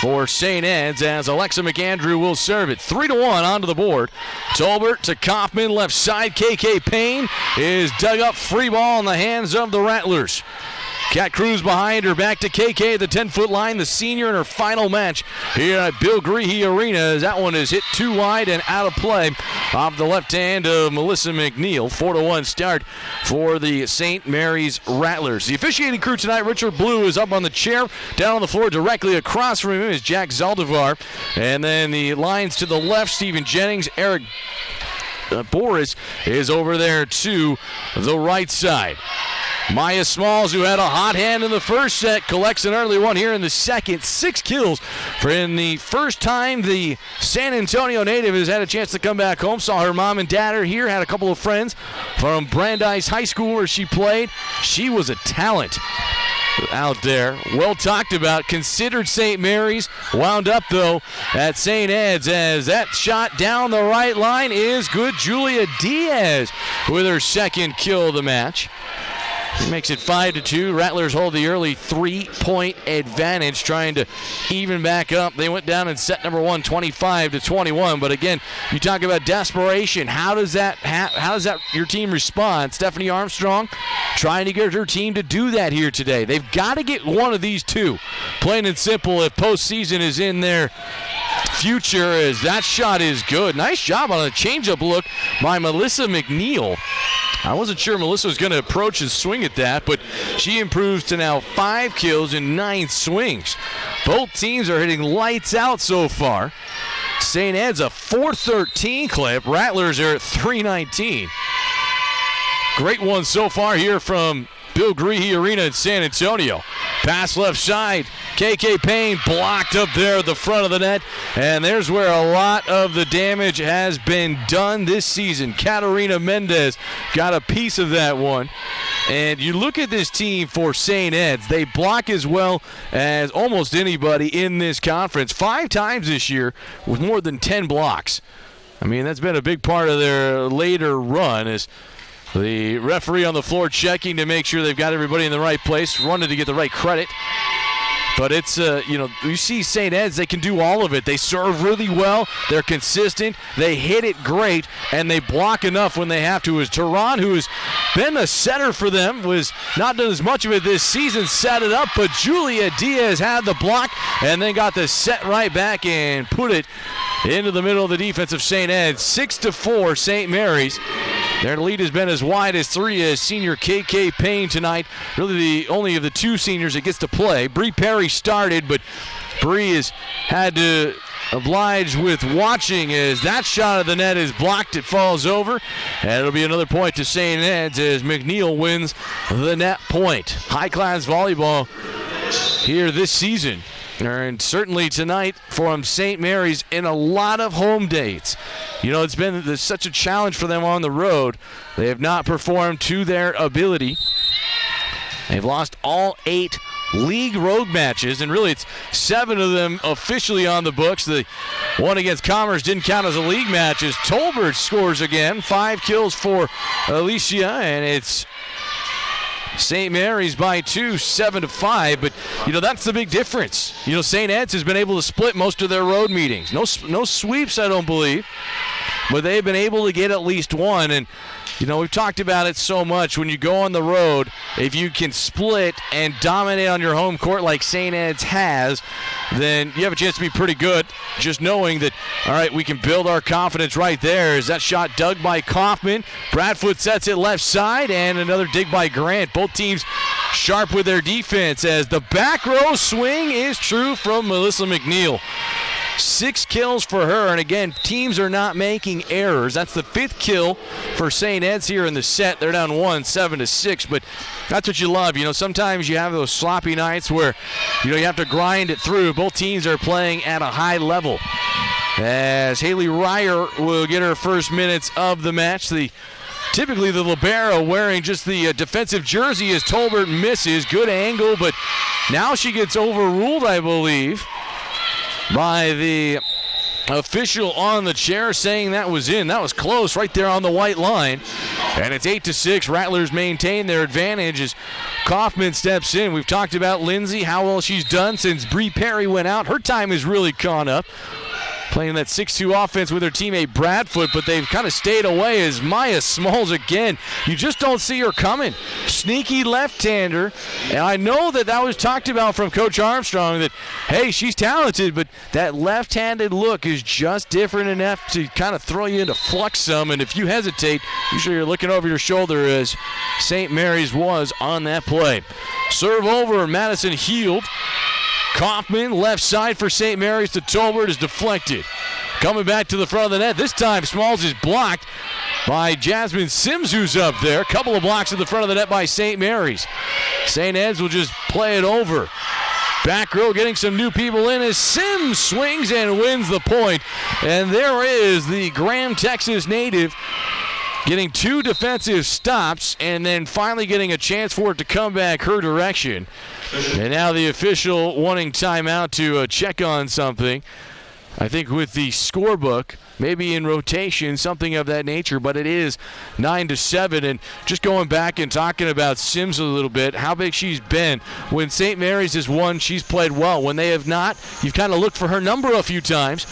for St. Ed's, as Alexa McAndrew will serve it. 3-1 onto the board. Tolbert to Kaufman, left side. KK Payne is dug up. Free ball in the hands of the Rattlers. Cat Cruz behind her, back to KK, the 10-foot line, the senior in her final match here at Bill Greehey Arena, as that one is hit too wide and out of play off the left hand of Melissa McNeil. 4-1 start for the St. Mary's Rattlers. The officiating crew tonight, Richard Blue is up on the chair. Down on the floor directly across from him is Jack Zaldivar. And then the lines to the left, Stephen Jennings, Eric Boris is over there to the right side. Maya Smalls, who had a hot hand in the first set, collects an early one here in the second. 6 kills for in the first time the San Antonio native has had a chance to come back home. Saw her mom and dad are here, had a couple of friends from Brandeis High School where she played. She was a talent out there. Well talked about. Considered St. Mary's. Wound up, though, at St. Ed's, as that shot down the right line is good. Julia Diaz with her 2nd kill of the match. He makes it 5-2. Rattlers hold the early 3-point advantage, trying to even back up. They went down in set number 1, 25-21. But again, you talk about desperation. How does that your team respond? Stephanie Armstrong trying to get her team to do that here today. They've got to get one of these two. Plain and simple, if postseason is in their future, as that shot is good. Nice job on a changeup look by Melissa McNeil. I wasn't sure Melissa was going to approach and swing at that, but she improves to now 5 kills and 9 swings. Both teams are hitting lights out so far. St. Ed's a 413 clip. Rattlers are at 319. Great one so far here from Bill Greehey Arena in San Antonio. Pass left side. KK Payne blocked up there at the front of the net. And there's where a lot of the damage has been done this season. Katarina Mendez got a piece of that one. And you look at this team for St. Ed's, they block as well as almost anybody in this conference. 5 times this year with more than 10 blocks. I mean, that's been a big part of their later run, is the referee on the floor checking to make sure they've got everybody in the right place, running to get the right credit. But it's, you see St. Ed's, they can do all of it. They serve really well. They're consistent. They hit it great, and they block enough when they have to. As Tehran, who has been a setter for them, was not done as much of it this season, set it up, but Julia Diaz had the block and then got the set right back and put it into the middle of the defense of St. Ed's. 6-4, St. Mary's. Their lead has been as wide as 3 as senior KK Payne tonight. Really the only of the 2 seniors that gets to play. Bree Perry started, but Bree has had to oblige with watching as that shot of the net is blocked. It falls over, and it'll be another point to St. Ed's as McNeil wins the net point. High-class volleyball here this season. And certainly tonight from St. Mary's in a lot of home dates. You know, it's been such a challenge for them on the road. They have not performed to their ability. They've lost all 8 league road matches, and really it's 7 of them officially on the books. The one against Commerce didn't count as a league match as Tolbert scores again. 5 kills for Alicia, and it's St. Mary's by 2, 7-5, but, that's the big difference. St. Ed's has been able to split most of their road meetings. No sweeps, I don't believe, but they've been able to get at least one, and, we've talked about it so much. When you go on the road, if you can split and dominate on your home court like St. Ed's has, then you have a chance to be pretty good. Just knowing that, all right, we can build our confidence right there. Is that shot dug by Kaufman? Bradfoot sets it left side, and another dig by Grant. Both teams sharp with their defense as the back row swing is true from Melissa McNeil. 6 kills for her, and again, teams are not making errors. That's the 5th kill for St. Ed's here in the set. They're down 1, 7-6, but that's what you love. Sometimes you have those sloppy nights where, you have to grind it through. Both teams are playing at a high level. As Haley Ryer will get her first minutes of the match. Typically the libero wearing just the defensive jersey as Tolbert misses. Good angle, but now she gets overruled, I believe, by the official on the chair, saying that was in. That was close right there on the white line. And it's 8-6. Rattlers maintain their advantage as Kaufman steps in. We've talked about Lindsay, how well she's done since Bree Perry went out. Her time has really gone up, playing that 6-2 offense with her teammate Bradfoot, but they've kind of stayed away as Maya Smalls again. You just don't see her coming. Sneaky left-hander, and I know that was talked about from Coach Armstrong that, hey, she's talented, but that left-handed look is just different enough to kind of throw you into flux some, and if you hesitate, usually you're looking over your shoulder as St. Mary's was on that play. Serve over, Madison Heald. Kaufman, left side for St. Mary's to Tolbert, is deflected. Coming back to the front of the net. This time, Smalls is blocked by Jasmine Sims, who's up there. A couple of blocks at the front of the net by St. Mary's. St. Ed's will just play it over. Back row getting some new people in as Sims swings and wins the point. And there is the Graham, Texas native getting 2 defensive stops and then finally getting a chance for it to come back her direction. And now the official wanting timeout to check on something. I think with the scorebook, maybe in rotation, something of that nature, but it is 9-7. And just going back and talking about Sims a little bit, how big she's been. When St. Mary's has won, she's played well. When they have not, you've kind of looked for her number a few times,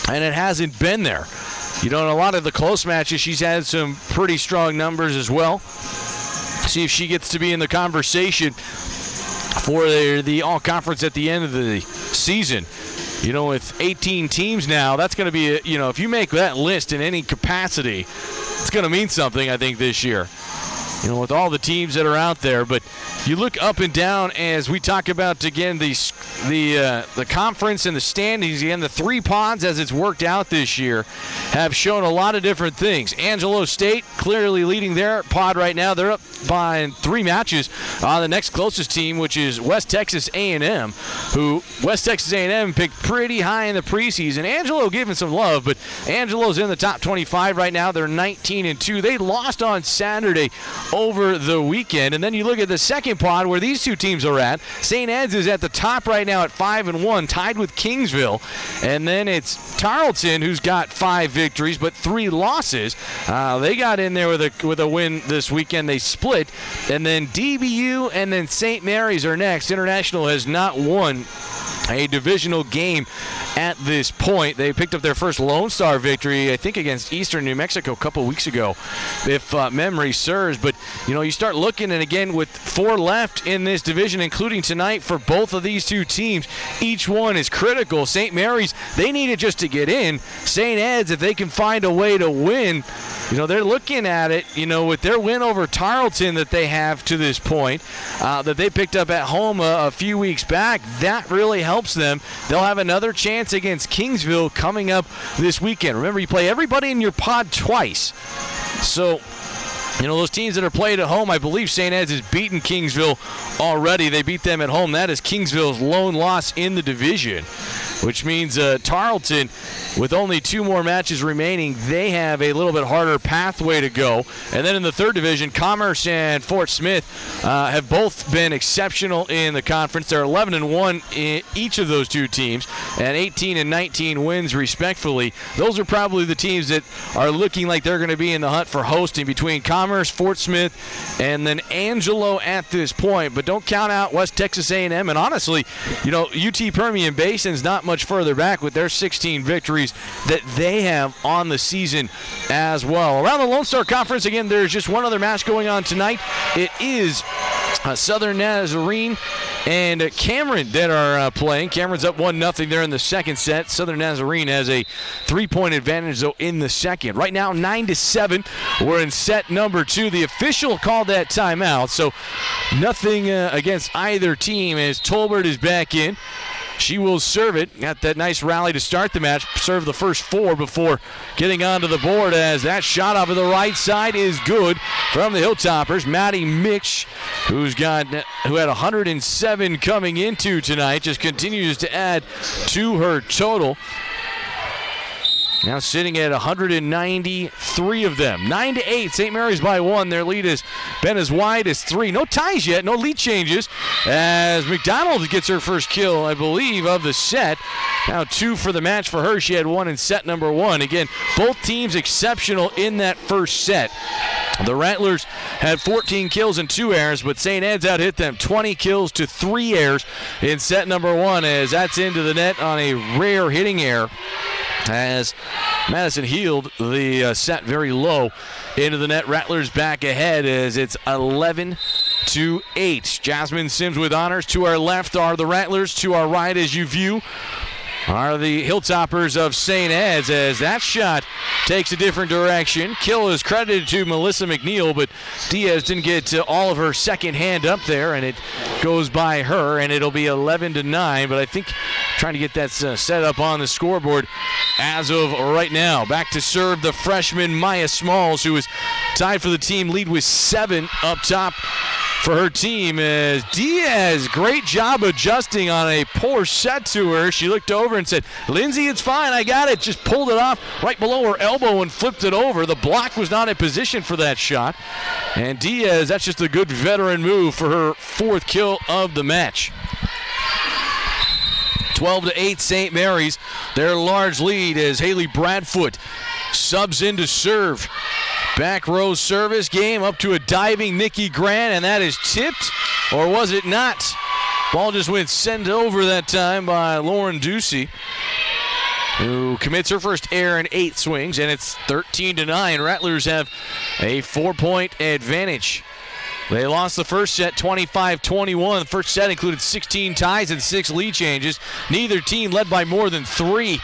and it hasn't been there. In a lot of the close matches, she's had some pretty strong numbers as well. See if she gets to be in the conversation for the all-conference at the end of the season. With 18 teams now, that's going to be, if you make that list in any capacity, it's going to mean something, I think, this year. With all the teams that are out there. But, you look up and down as we talk about, again, the conference and the standings. Again, the 3 pods, as it's worked out this year, have shown a lot of different things. Angelo State clearly leading their pod right now. They're up by 3 matches on the next closest team, which is West Texas A&M, who West Texas A&M picked pretty high in the preseason. Angelo giving some love, but Angelo's in the top 25 right now. They're 19-2. They lost on Saturday over the weekend. And then you look at the second pod where these 2 teams are at. St. Ed's is at the top right now at 5-1, tied with Kingsville. And then it's Tarleton, who's got 5 victories but 3 losses. They got in there with a win this weekend. They split. And then DBU and then St. Mary's are next. International has not won a divisional game at this point. They picked up their first Lone Star victory, I think, against Eastern New Mexico a couple weeks ago, if memory serves. But, you start looking, and again, with 4 left in this division, including tonight for both of these 2 teams, each one is critical. St. Mary's, they need it just to get in. St. Ed's, if they can find a way to win, they're looking at it, with their win over Tarleton that they have to this point, that they picked up at home a few weeks back. That really helps them. They'll have another chance against Kingsville coming up this weekend. Remember, you play everybody in your pod twice. So, those teams that are played at home, I believe St. Ed's has beaten Kingsville already. They beat them at home. That is Kingsville's lone loss in the division, which means Tarleton, with only 2 more matches remaining, they have a little bit harder pathway to go. And then in the 3rd division, Commerce and Fort Smith have both been exceptional in the conference. They're 11-1 in each of those 2 teams, and 18 and 19 wins respectively. Those are probably the teams that are looking like they're going to be in the hunt for hosting, between Commerce, Fort Smith, and then Angelo at this point. But don't count out West Texas A&M. And honestly, UT Permian Basin's not much further back with their 16 victories that they have on the season as well. Around the Lone Star Conference, again, there's just one other match going on tonight. It is Southern Nazarene and Cameron that are playing. Cameron's up 1-0 there in the second set. Southern Nazarene has a 3-point advantage, though, in the second. Right now, 9-7. We're in set number 2. The official called that timeout, so nothing against either team as Tolbert is back in. She will serve it. Got that nice rally to start the match. Serve the first 4 before getting onto the board, as that shot off of the right side is good from the Hilltoppers. Maddie Mitch, who had 107 coming into tonight, just continues to add to her total. Now sitting at 193 of them. 9-8, St. Mary's by 1. Their lead has been as wide as 3. No ties yet, no lead changes, as McDonald gets her first kill, I believe, of the set. Now 2 for the match for her. She had 1 in set number 1. Again, both teams exceptional in that first set. The Rattlers had 14 kills and 2 errors, but St. Ed's out-hit them 20 kills to 3 errors in set number 1, as that's into the net on a rare hitting error, as Madison healed the set very low into the net. Rattlers back ahead as it's 11-8. Jasmine Sims with honors. To our left are the Rattlers. To our right, as you view, are the Hilltoppers of St. Ed's, as that shot takes a different direction. Kill is credited to Melissa McNeil, but Diaz didn't get all of her second hand up there, and it goes by her, and it'll be 11-9. But I think trying to get that set up on the scoreboard as of right now. Back to serve the freshman Maya Smalls, who is tied for the team lead with 7 up top for her team, as Diaz, great job adjusting on a poor set to her. She looked over and said, "Lindsay, it's fine, I got it." Just pulled it off right below her elbow and flipped it over. The block was not in position for that shot. And Diaz, that's just a good veteran move for her 4th kill of the match. 12-8 St. Mary's, their large lead, as Haley Bradfoot subs in to serve. Back row service game up to a diving Nikki Grant, and that is tipped, or was it not? Ball just went sent over that time by Lauren Ducey, who commits her first error in 8 swings, and it's 13-9. Rattlers have a 4-point advantage. They lost the first set 25-21. The first set included 16 ties and 6 lead changes. Neither team led by more than 3.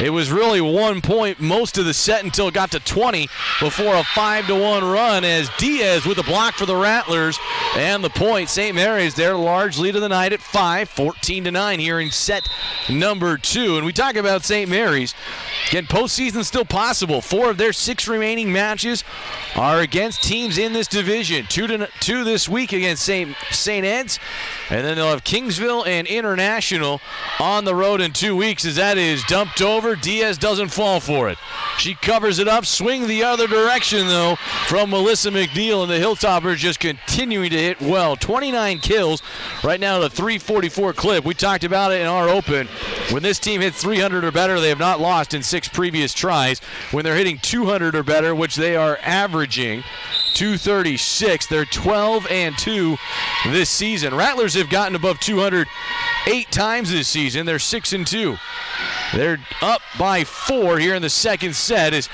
It was really 1 point most of the set until it got to 20 before a 5-1 run as Diaz with a block for the Rattlers and the point. St. Mary's their large lead of the night at 5, 14-9 here in set number 2. And we talk about St. Mary's. Again, postseason still possible. 4 of their 6 remaining matches are against teams in this division. 2 this week against St. Ed's, and then they'll have Kingsville and International on the road in 2 weeks as that is dumped over. Diaz doesn't fall for it. She covers it up, swing the other direction though from Melissa McNeil, and the Hilltoppers just continuing to hit well. 29 kills right now at a 344 clip. We talked about it in our open. When this team hits 300 or better, they have not lost in 6 previous tries. When they're hitting 200 or better, which they are averaging 236, they're 12-2 this season. Rattlers have gotten above 200 8 times this season. They're 6-2. They're up by 4 here in the second set as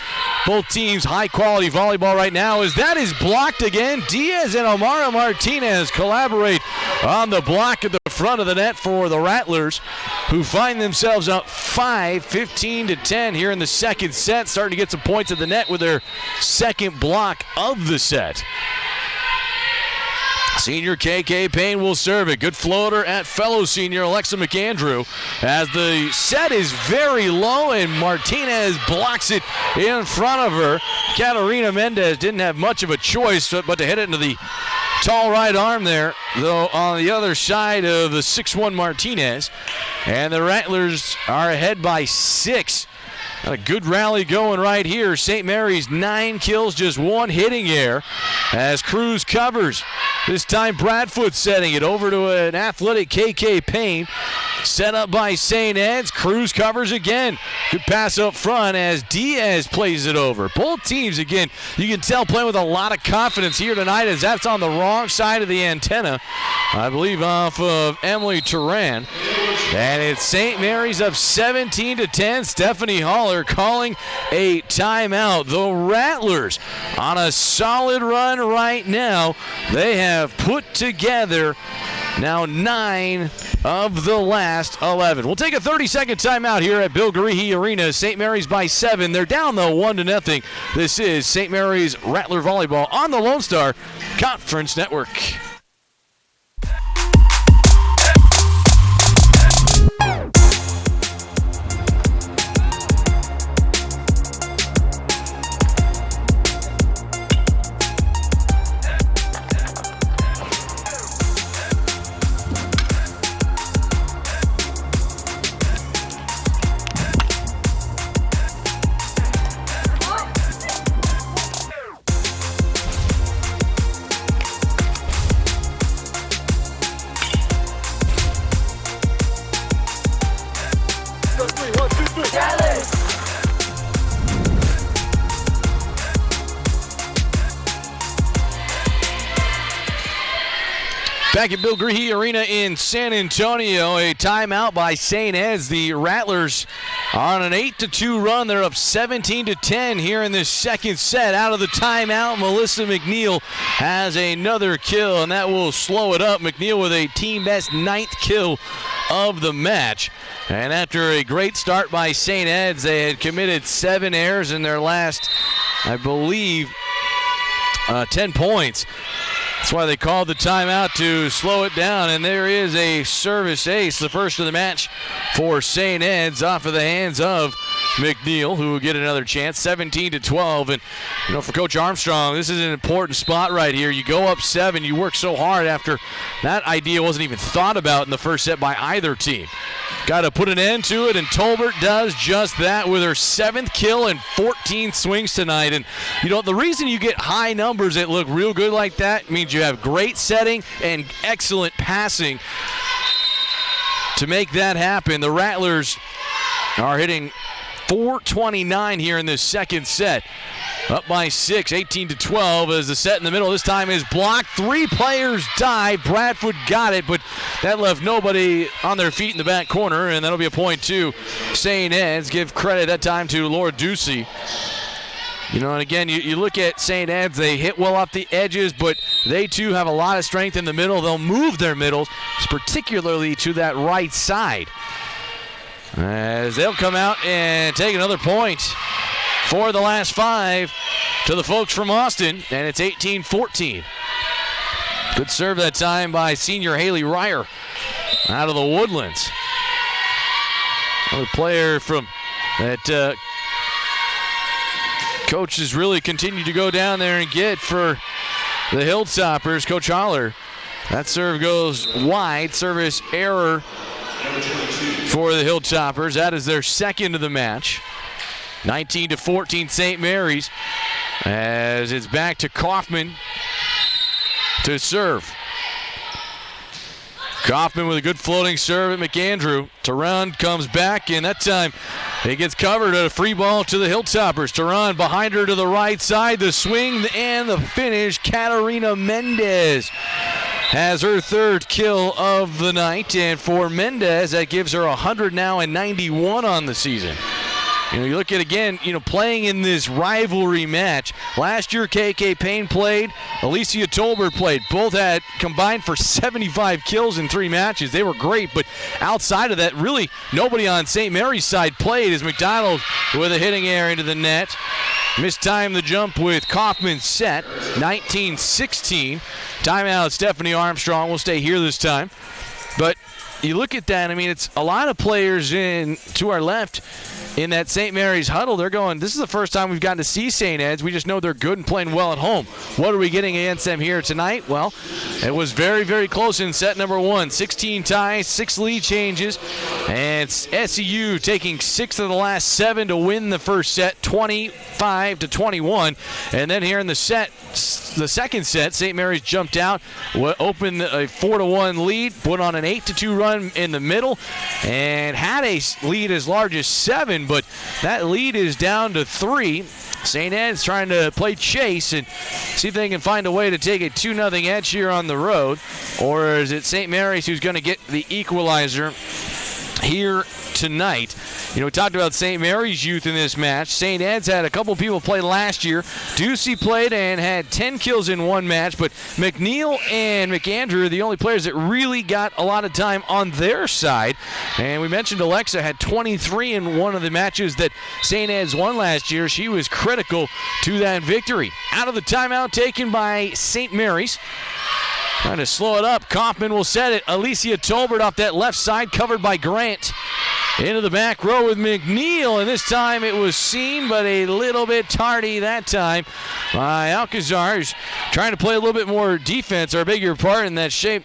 both teams high-quality volleyball right now as that is blocked again. Diaz and Omara Martinez collaborate on the block at the front of the net for the Rattlers, who find themselves up 5, 15-10 here in the second set, starting to get some points at the net with their second block of the set. Senior KK Payne will serve it. Good floater at fellow senior Alexa McAndrew as the set is very low and Martinez blocks it in front of her. Katarina Mendez didn't have much of a choice but to hit it into the tall right arm there, though on the other side of the 6'1 Martinez. And the Rattlers are ahead by 6. Got a good rally going right here. St. Mary's 9 kills, just 1 hitting error as Cruz covers. This time Bradfoot setting it over to an athletic KK Payne. Set up by St. Ed's. Cruz covers again. Good pass up front as Diaz plays it over. Both teams, again, you can tell playing with a lot of confidence here tonight as that's on the wrong side of the antenna. I believe off of Emily Turan. And it's St. Mary's up 17-10. Stephanie Haller calling a timeout. The Rattlers on a solid run right now. They have put together now 9 of the last 11. We'll take a 30-second timeout here at Bill Garihi Arena. St. Mary's by 7. They're down, though, 1-0. This is St. Mary's Rattler Volleyball on the Lone Star Conference Network. Back at Bill Garihi Arena in San Antonio, a timeout by St. Ed's. The Rattlers are on an 8-2 run. They're up 17-10 here in this second set. Out of the timeout, Melissa McNeil has another kill, and that will slow it up. McNeil with a team best 9th kill of the match. And after a great start by St. Ed's, they had committed 7 errors in their last, I believe, 10 points. That's why they called the timeout to slow it down, and there is a service ace, the first of the match for St. Ed's off of the hands of McNeil, who will get another chance, 17-12. And, you know, for Coach Armstrong, this is an important spot right here. You go up 7, you work so hard after that idea wasn't even thought about in the first set by either team. Got to put an end to it, and Tolbert does just that with her 7th kill and 14 swings tonight. And, you know, the reason you get high numbers that look real good like that means you have great setting and excellent passing to make that happen. The Rattlers are hitting .429 here in this second set. Up by 6, 18-12 as the set in the middle this time is blocked. 3 players dive. Bradford got it, but that left nobody on their feet in the back corner, and that'll be a point to St. Ed's. Give credit that time to Laura Ducey. You know, and again, you look at St. Ed's, they hit well off the edges, but they too have a lot of strength in the middle. They'll move their middles, particularly to that right side. as they'll come out and take another point for the last 5 to the folks from Austin, and it's 18-14. Good serve that time by senior Haley Ryer out of the Woodlands. Another player from that coach has really continued to go down there and get for the Hilltoppers. Coach Holler. That serve goes wide. Service error for the Hilltoppers. That is their second of the match. 19-14 St. Mary's, as it's back to Kaufman to serve. Kaufman with a good floating serve at McAndrew. Tehran comes back, and that time it gets covered at a free ball to the Hilltoppers. Tehran behind her to the right side. The swing and the finish. Katarina Mendez has her third kill of the night, and for Mendez, that gives her 100 now and 91 on the season. You know, you look at, again, you know, playing in this rivalry match. Last year, KK Payne played. Alicia Tolbert played. Both had combined for 75 kills in 3 matches. They were great, but outside of that, really nobody on St. Mary's side played, as McDonald with a hitting error into the net. Mistimed the jump with Kaufman set. 19-16. Timeout, Stephanie Armstrong will stay here this time. But you look at that, I mean, it's a lot of players in to our left in that St. Mary's huddle. They're going, this is the first time we've gotten to see St. Ed's. We just know they're good and playing well at home. What are we getting against them here tonight? Well, it was very, very close in set number 1. 16 ties, 6 lead changes, and SEU taking 6 of the last 7 to win the first set, 25-21. And then here in the second set, St. Mary's jumped out, opened a 4-1 lead, put on an 8-2 run in the middle, and had a lead as large as 7, but that lead is down to 3. St. Ed's trying to play chase and see if they can find a way to take a 2-0 edge here on the road, or is it St. Mary's who's going to get the equalizer here tonight? You know, we talked about St. Mary's youth in this match. St. Ed's had a couple people play last year. Ducey played and had 10 kills in one match, but McNeil and McAndrew are the only players that really got a lot of time on their side. And we mentioned Alexa had 23 in one of the matches that St. Ed's won last year. She was critical to that victory. Out of the timeout taken by St. Mary's. Trying to slow it up. Kaufman will set it. Alicia Tolbert off that left side, covered by Grant. Into the back row with McNeil, and this time it was seen, but a little bit tardy that time by Alcazar, who's trying to play a little bit more defense, or beg your pardon, that shape.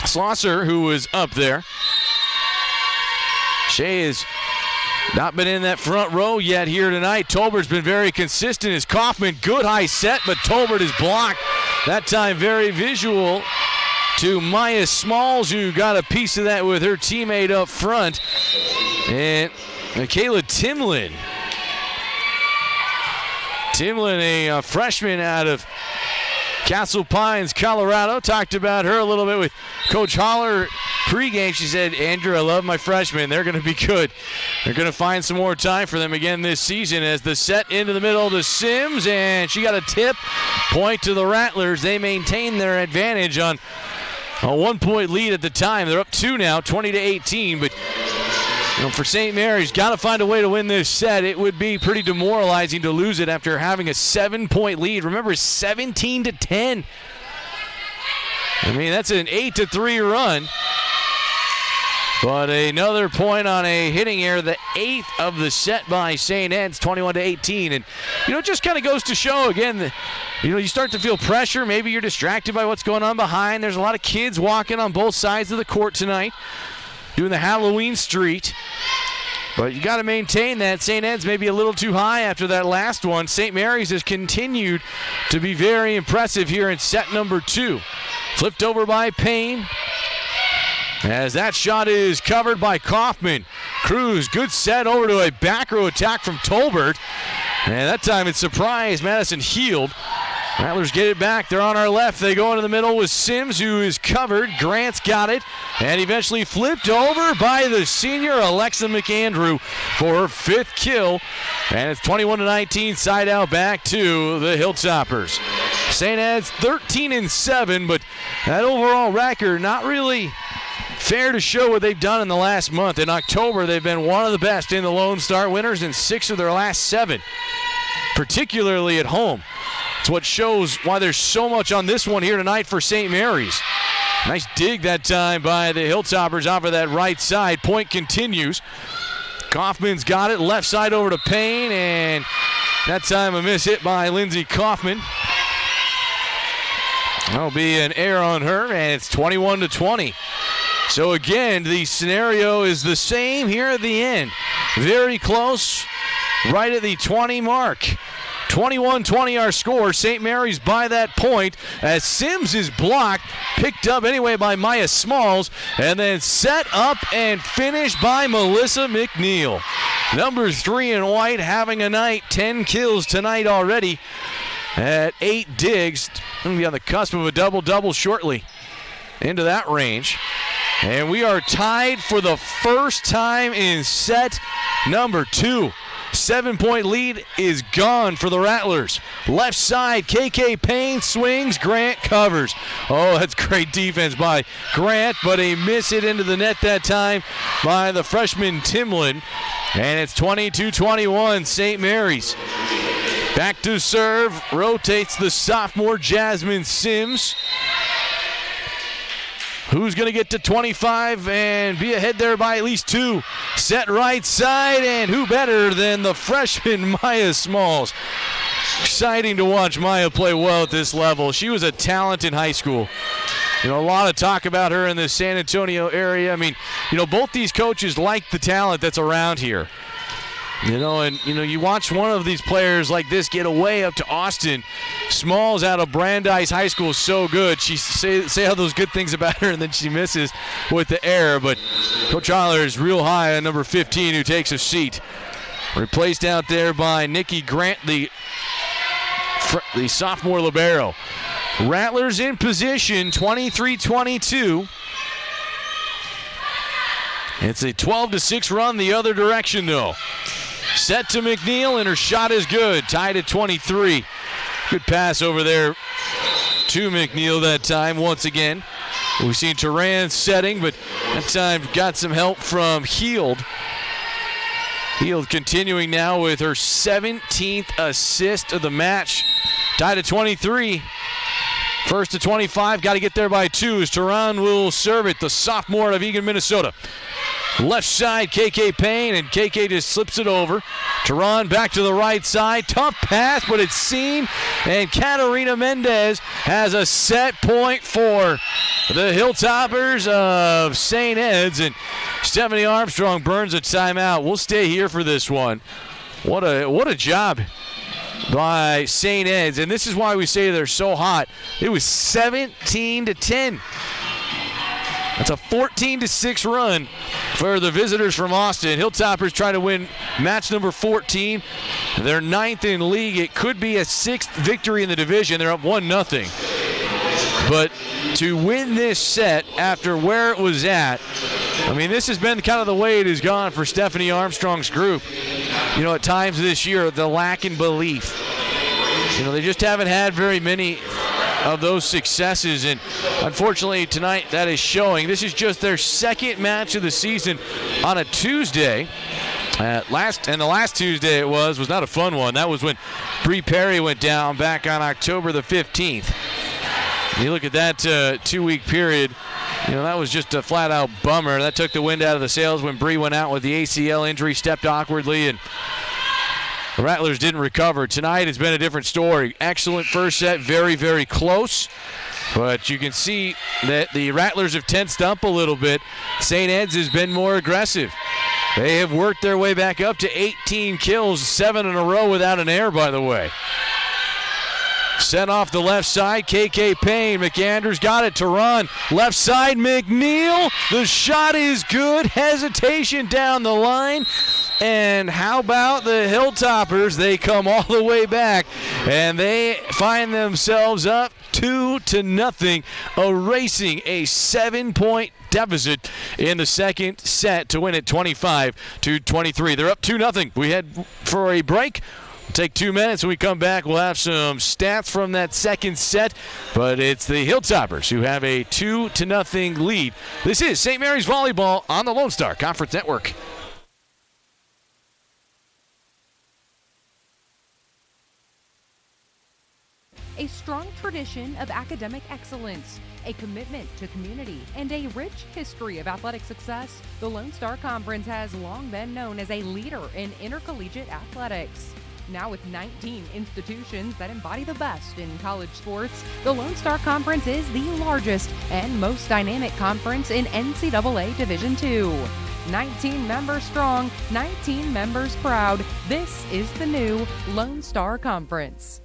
Schlosser, who was up there. Shea has not been in that front row yet here tonight. Tolbert's been very consistent as Kaufman. Good high set, but Tolbert is blocked. That time very visual to Maya Smalls, who got a piece of that with her teammate up front. And Michaela Timlin. Timlin, a freshman out of Castle Pines, Colorado. Talked about her a little bit with Coach Holler pregame. She said, Andrew, I love my freshmen. They're going to be good. They're going to find some more time for them again this season, as the set into the middle to Sims, and she got a tip. Point to the Rattlers. They maintain their advantage on a 1-point lead at the time. They're up 2 now, 20-18. But you know, for St. Mary's, got to find a way to win this set. It would be pretty demoralizing to lose it after having a 7-point lead. Remember, 17-10. I mean, that's an 8-3 run. But another point on a hitting error, the 8th of the set by St. Ed's, 21-18. And, you know, it just kind of goes to show, again, you know, you start to feel pressure. Maybe you're distracted by what's going on behind. There's a lot of kids walking on both sides of the court tonight, doing the Halloween street. But you got to maintain that. St. Ed's maybe a little too high after that last one. St. Mary's has continued to be very impressive here in set number 2. Flipped over by Payne, as that shot is covered by Kaufman. Cruz, good set over to a back row attack from Tolbert. And that time it's surprise. Madison healed. Rattlers get it back. They're on our left. They go into the middle with Sims, who is covered. Grant's got it. And eventually flipped over by the senior Alexa McAndrew for her 5th kill. And it's 21-19, side out back to the Hilltoppers. St. Ed's 13-7, but that overall record not really fair to show what they've done in the last month. In October, they've been one of the best in the Lone Star, winners in 6 of their last 7, particularly at home. It's what shows why there's so much on this one here tonight for St. Mary's. Nice dig that time by the Hilltoppers off of that right side. Point continues. Kaufman's got it. Left side over to Payne, and that time a miss hit by Lindsey Kaufman. That'll be an error on her, and it's 21-20. So again, the scenario is the same here at the end. Very close, right at the 20 mark. 21-20 our score. St. Mary's by that point as Sims is blocked, picked up anyway by Maya Smalls, and then set up and finished by Melissa McNeil. Number 3 in white having a night. 10 kills tonight already at 8 digs. Going to be on the cusp of a double-double shortly into that range. And we are tied for the first time in set number 2. 7-point lead is gone for the Rattlers. Left side, KK Payne swings, Grant covers. Oh, that's great defense by Grant, but a miss hit into the net that time by the freshman Timlin. And it's 22-21, St. Mary's. Back to serve, rotates the sophomore Jasmine Sims. Who's going to get to 25 and be ahead there by at least 2? Set right side, and who better than the freshman Maya Smalls? Exciting to watch Maya play well at this level. She was a talent in high school. You know, a lot of talk about her in the San Antonio area. I mean, you know, both these coaches like the talent that's around here. You know, and, you know, you watch one of these players like this get away up to Austin. Smalls out of Brandeis High School is so good. She say all those good things about her, and then she misses with the error. But Coach Holler is real high on number 15, who takes a seat. Replaced out there by Nikki Grant, the sophomore libero. Rattlers in position, 23-22. It's a 12-6 run the other direction, though. Set to McNeil, and her shot is good. Tied at 23. Good pass over there to McNeil that time once again. We've seen Turan setting, but that time got some help from Heald. Heald continuing now with her 17th assist of the match. Tied at 23. First to 25, got to get there by 2 as Turan will serve it, the sophomore out of Eagan, Minnesota. Left side, KK Payne, and KK just slips it over. Turan back to the right side. Tough pass, but it's seen. And Katarina Mendez has a set point for the Hilltoppers of St. Ed's. And Stephanie Armstrong burns a timeout. We'll stay here for this one. What a job by St. Ed's. And this is why we say they're so hot. It was 17-10. That's a 14-6 run for the visitors from Austin. Hilltoppers trying to win match number 14. They're 9th in league. It could be a 6th victory in the division. They're up 1-0. But to win this set after where it was at, I mean, this has been kind of the way it has gone for Stephanie Armstrong's group. You know, at times this year, the lack in belief. You know, they just haven't had very many of those successes, and unfortunately tonight that is showing. This is just their 2nd match of the season on a Tuesday. The last Tuesday it was not a fun one. That was when Bree Perry went down back on October the 15th. You look at that 2-week period, you know, that was just a flat-out bummer. That took the wind out of the sails when Bree went out with the ACL injury, stepped awkwardly, and the Rattlers didn't recover. Tonight has been a different story. Excellent first set, very, very close. But you can see that the Rattlers have tensed up a little bit. St. Ed's has been more aggressive. They have worked their way back up to 18 kills, 7 in a row without an error, by the way. Sent off the left side, KK Payne. McAndrews got it to run. Left side, McNeil. The shot is good. Hesitation down the line. And how about the Hilltoppers? They come all the way back, and they find themselves up 2-0, erasing a 7-point deficit in the second set to win it 25-23. They're up 2-0. We head for a break. Take 2 minutes. When we come back, we'll have some stats from that second set. But it's the Hilltoppers who have a 2-0 lead. This is St. Mary's Volleyball on the Lone Star Conference Network. A strong tradition of academic excellence, a commitment to community, and a rich history of athletic success, the Lone Star Conference has long been known as a leader in intercollegiate athletics. Now with 19 institutions that embody the best in college sports, the Lone Star Conference is the largest and most dynamic conference in NCAA Division II. 19 members strong, 19 members proud. This is the new Lone Star Conference.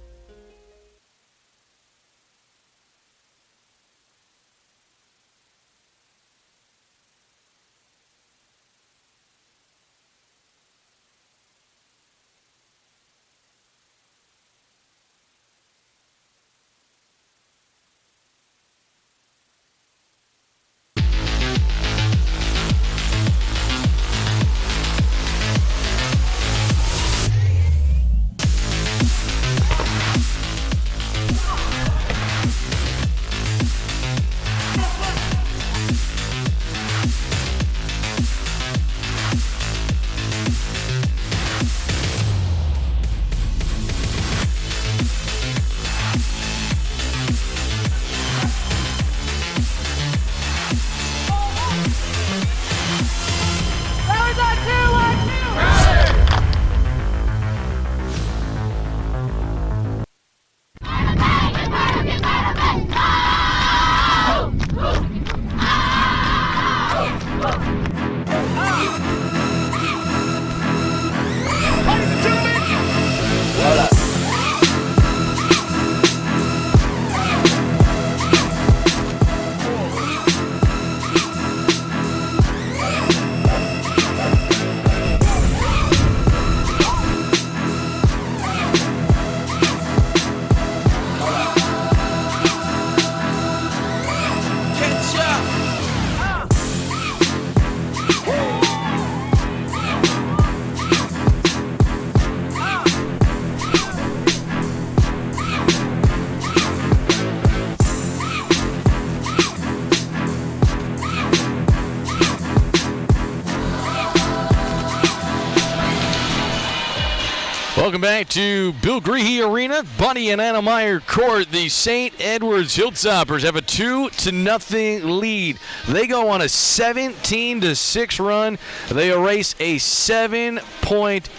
Welcome back to Bill Greehey Arena, Bunny and Anna Meyer Court. The St. Edwards Hilltoppers have a 2-0 lead. They go on a 17-6 run. They erase a 7-point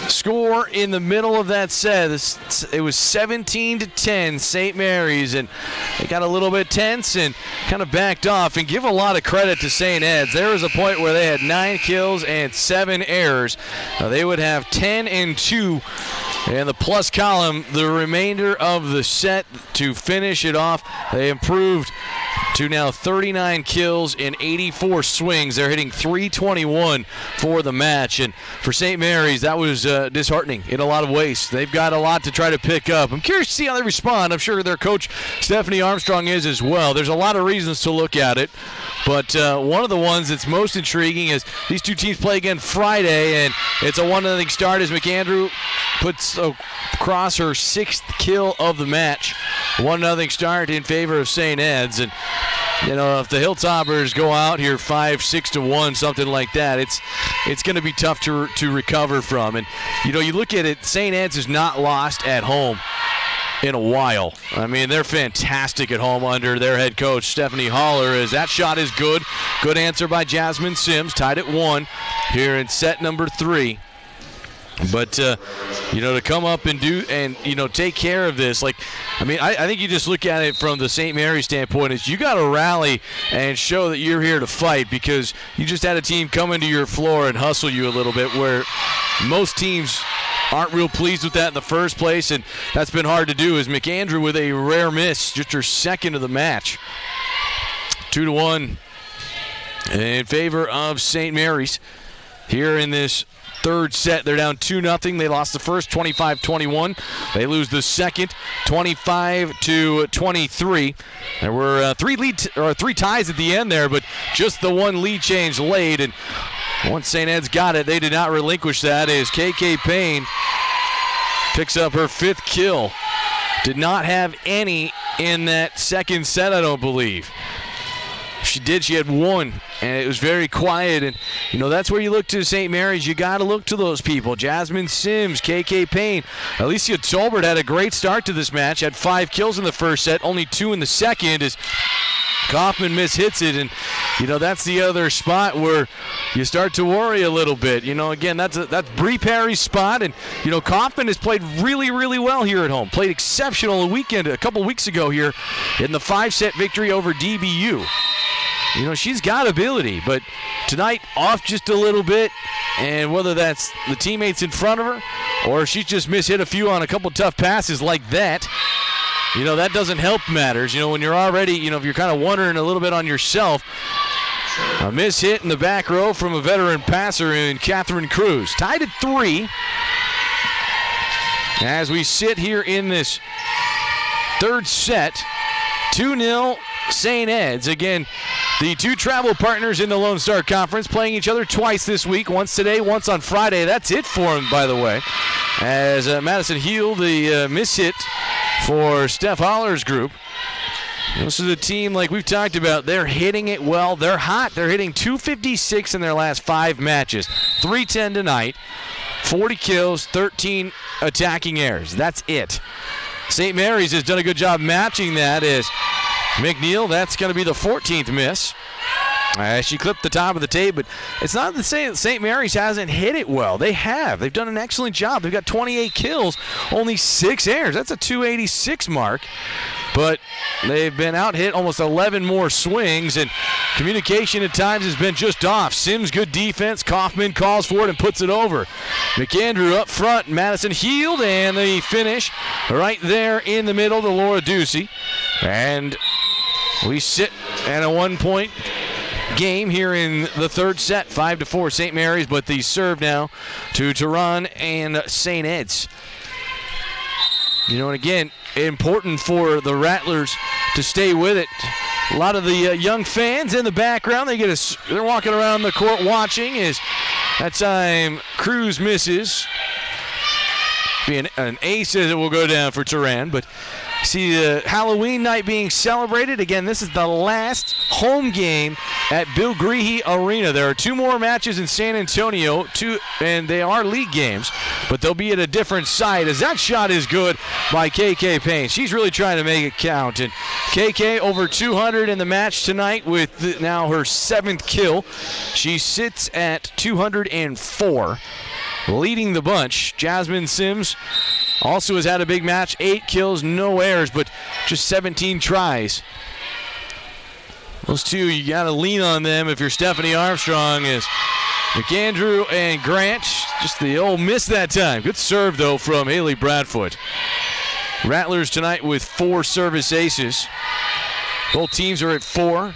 score in the middle of that set. It was 17-10 St. Mary's, and they got a little bit tense and kind of backed off. And give a lot of credit to St. Ed's. There was a point where they had 9 kills and 7 errors. They would have 10 and 2 in the plus column the remainder of the set to finish it off. They improved to now 39 kills and 84 swings. They're hitting .321 for the match. And for St. Mary's, that was disheartening in a lot of ways. They've got a lot to try to pick up. I'm curious to see how they respond. I'm sure their coach, Stephanie Armstrong, is as well. There's a lot of reasons to look at it. But one of the ones that's most intriguing is these two teams play again Friday, and it's a 1-0 start as McAndrew puts across her 6th kill of the match. 1-0 start in favor of St. Ed's. And you know, if the Hilltoppers go out here 5-6-1, something like that, it's going to be tough to recover from. And you know, you look at it, St. Ed's is not lost at home in a while. I mean, they're fantastic at home under their head coach, Stephanie Haller. As that shot is good. Good answer by Jasmine Sims, tied at 1 here in set number 3. But, you know, to come up and take care of this, like, I mean, I think you just look at it from the St. Mary's standpoint is you got to rally and show that you're here to fight, because you just had a team come into your floor and hustle you a little bit, where most teams aren't real pleased with that in the first place, and that's been hard to do. Is McAndrew with a rare miss, just her second of the match. 2-1 in favor of St. Mary's here in this third set. They're down 2-0. They lost the first 25-21. They lose the second 25-23. There were three ties at the end there, but just the one lead change late. And Once St. Ed's got it, they did not relinquish that as KK Payne picks up her 5th kill. Did not have any in that second set, I don't believe. If she did, she had 1, and it was very quiet. And, that's where you look to St. Mary's. You got to look to those people. Jasmine Sims, KK Payne. Alicia Tolbert had a great start to this match. Had 5 kills in the first set, only 2 in the second as Kaufman mishits it. And, that's the other spot where you start to worry a little bit. Again, that's Bree Perry's spot. And, Kaufman has played really, really well here at home. Played exceptional a couple weeks ago here in the 5-set victory over DBU. She's got ability, but tonight off just a little bit, and whether that's the teammates in front of her or she's just mishit a few on a couple tough passes like that, that doesn't help matters. When you're already, if you're kind of wondering a little bit on yourself, a mishit in the back row from a veteran passer in Catherine Cruz. Tied at 3 as we sit here in this 3rd set, 2-0 St. Ed's. Again, the 2 travel partners in the Lone Star Conference playing each other twice this week, once today, once on Friday. That's it for them, by the way. As Madison Heal, the mishit for Steph Holler's group. This is a team like we've talked about. They're hitting it well. They're hot. They're hitting .256 in their last 5 matches. 310 tonight. 40 kills, 13 attacking errors. That's it. St. Mary's has done a good job matching that as McNeil, that's going to be the 14th miss. She clipped the top of the tape, but it's not to say that St. Mary's hasn't hit it well. They have. They've done an excellent job. They've got 28 kills, only 6 errors. That's a .286 mark. But they've been out-hit almost 11 more swings, and communication at times has been just off. Sims, good defense. Kaufman calls for it and puts it over. McAndrew up front. Madison Healed, and the finish right there in the middle to Laura Ducey. And we sit at a 1-point game here in the 3rd set, 5-4 St. Mary's, but the serve now to Tehran and St. Ed's. And again, important for the Rattlers to stay with it. A lot of the young fans in the background, they're walking around the court watching as that time Cruz misses. Be an ace as it will go down for Tehran, but see the Halloween night being celebrated. Again, this is the last home game at Bill Greehey Arena. There are 2 more matches in San Antonio, and they are league games, but they'll be at a different site as that shot is good by KK Payne. She's really trying to make it count. And KK over 200 in the match tonight with now her 7th kill. She sits at 204. Leading the bunch, Jasmine Sims also has had a big match, 8 kills, no errors, but just 17 tries. Those 2, you got to lean on them if you're Stephanie Armstrong, as McAndrew and Grant, just the old miss that time. Good serve, though, from Haley Bradfoot. Rattlers tonight with 4 service aces. Both teams are at 4.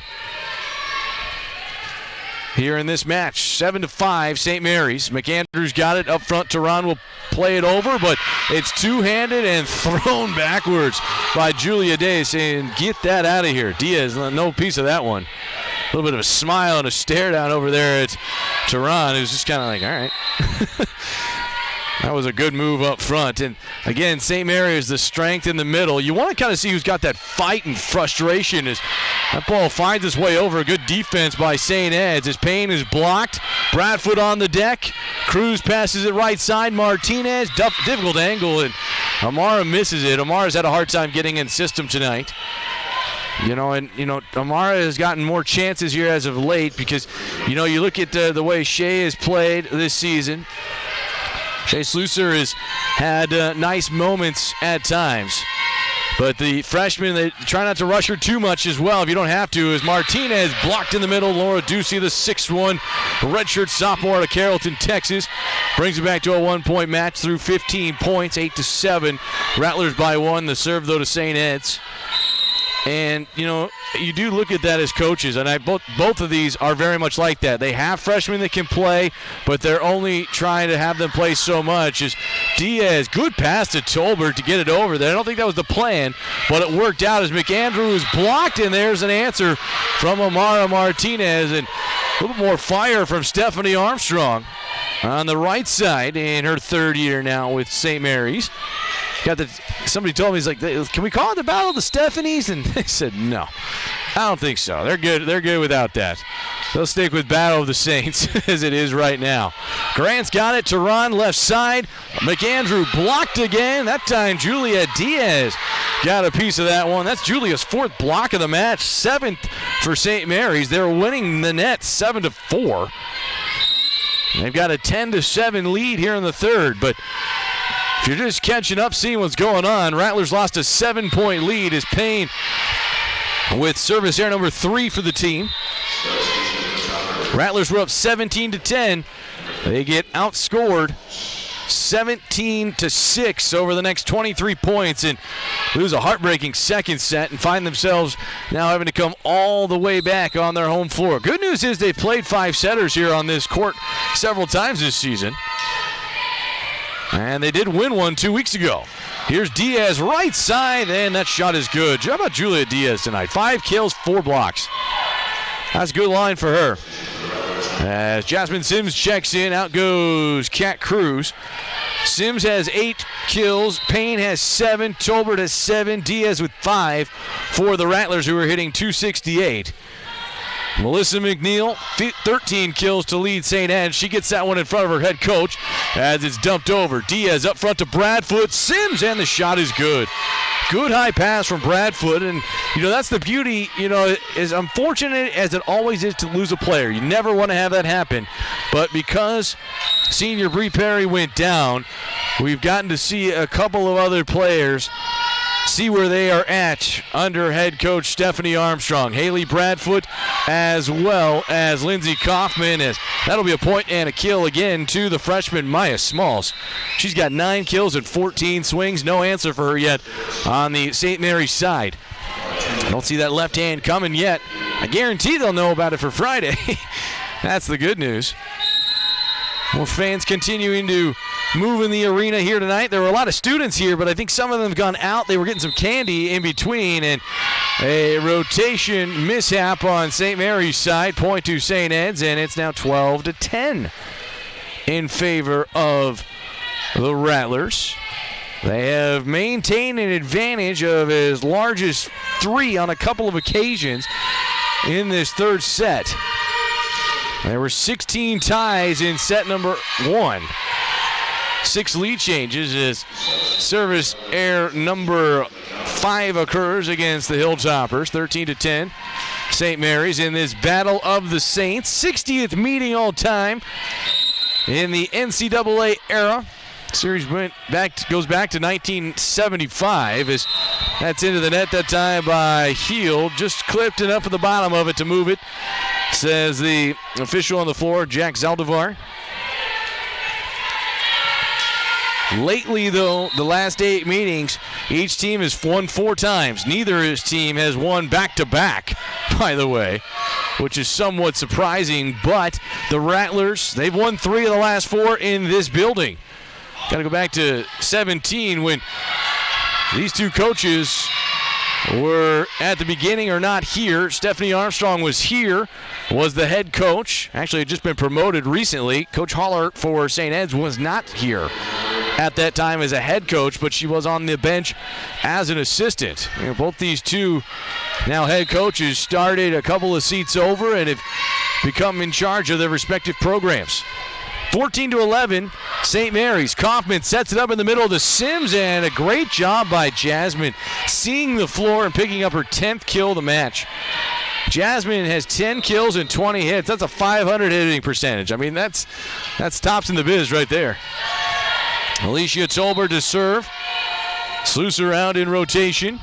Here in this match, 7-5, St. Mary's. McAndrew's got it up front. Tehran will play it over, but it's two-handed and thrown backwards by Julia Day, saying, get that out of here. Diaz, no piece of that one. A little bit of a smile and a stare down over there at Tehran, who's just kind of like, all right. That was a good move up front. And, again, St. Mary's, the strength in the middle. You want to kind of see who's got that fight and frustration as that ball finds its way over. A good defense by St. Ed's as Payne is blocked. Bradfoot on the deck. Cruz passes it right side. Martinez, difficult angle, and Amara misses it. Amara's had a hard time getting in system tonight. Amara has gotten more chances here as of late because, you look at the way Shea has played this season. Shea Slusser has had nice moments at times. But the freshman, they try not to rush her too much as well if you don't have to, as Martinez blocked in the middle. Laura Ducey, the 6'1", redshirt sophomore out of Carrollton, Texas, brings it back to a 1-point match through 15 points, 8-7. Rattlers by 1. The serve, though, to St. Ed's. And, you do look at that as coaches, and both of these are very much like that. They have freshmen that can play, but they're only trying to have them play so much. As Diaz, good pass to Tolbert to get it over there. I don't think that was the plan, but it worked out as McAndrew is blocked, and there's an answer from Amara Martinez. And A little more fire from Stephanie Armstrong on the right side in her third year now with St. Mary's. Somebody told me, he's like, can we call it the Battle of the Stephanies? And they said no. I don't think so. They're good. They're good without that. They'll stick with Battle of the Saints as it is right now. Grant's got it to run left side. McAndrew blocked again. That time Julia Diaz got a piece of that one. That's Julia's fourth block of the match, seventh for St. Mary's. They're winning the net 7-4. They've got a 10-7 lead here in the third, but if you're just catching up, seeing what's going on, Rattlers lost a 7-point lead as Payne with service error number 3 for the team. Rattlers were up 17-10. They get outscored 17-6 over the next 23 points and lose a heartbreaking second set and find themselves now having to come all the way back on their home floor. Good news is they played 5-setters here on this court several times this season. And they did win one 2 weeks ago. Here's Diaz right side, and that shot is good. How about Julia Diaz tonight? 5 kills, 4 blocks. That's a good line for her. As Jasmine Sims checks in, out goes Kat Cruz. Sims has 8 kills, Payne has 7, Tolbert has 7, Diaz with 5 for the Rattlers, who are hitting .268. Melissa McNeil, 13 kills to lead St. Anne's. She gets that one in front of her head coach as it's dumped over. Diaz up front to Bradfoot. Sims, and the shot is good. Good high pass from Bradfoot, and, that's the beauty, as unfortunate as it always is to lose a player. You never want to have that happen, but because senior Bree Perry went down, we've gotten to see a couple of other players see where they are at under head coach Stephanie Armstrong. Haley Bradfoot as well as Lindsey Kaufman. As that'll be a point and a kill again to the freshman Maya Smalls. She's got 9 kills and 14 swings. No answer for her yet on the St. Mary's side. I don't see that left hand coming yet. I guarantee they'll know about it for Friday. That's the good news. More fans continuing to move in the arena here tonight. There were a lot of students here, but I think some of them have gone out. They were getting some candy in between, and a rotation mishap on St. Mary's side. Point to St. Ed's, and it's now 12-10 in favor of the Rattlers. They have maintained an advantage of as large as 3 on a couple of occasions in this third set. There were 16 ties in set number 1. 6 lead changes as service error number 5 occurs against the Hilltoppers. 13-10. St. Mary's in this Battle of the Saints. 60th meeting all time in the NCAA era. Series goes back to 1975 as that's into the net that time by Heald. Just clipped enough at the bottom of it to move it, says the official on the floor, Jack Zaldivar. Lately, though, the last 8 meetings, each team has won 4 times. Neither his team has won back-to-back, by the way, which is somewhat surprising. But the Rattlers, they've won 3 of the last 4 in this building. Got to go back to 17 when these two coaches were at the beginning or not here. Stephanie Armstrong was here, was the head coach. Actually, had just been promoted recently. Coach Holler for St. Ed's was not here at that time as a head coach, but she was on the bench as an assistant. Both these two now head coaches started a couple of seats over and have become in charge of their respective programs. 14-11, St. Mary's. Kaufman sets it up in the middle to Sims, and a great job by Jasmine seeing the floor and picking up her 10th kill of the match. Jasmine has 10 kills and 20 hits. That's a 500 hitting percentage. I mean, that's tops in the biz right there. Alicia Tolbert to serve. Sluice around in rotation.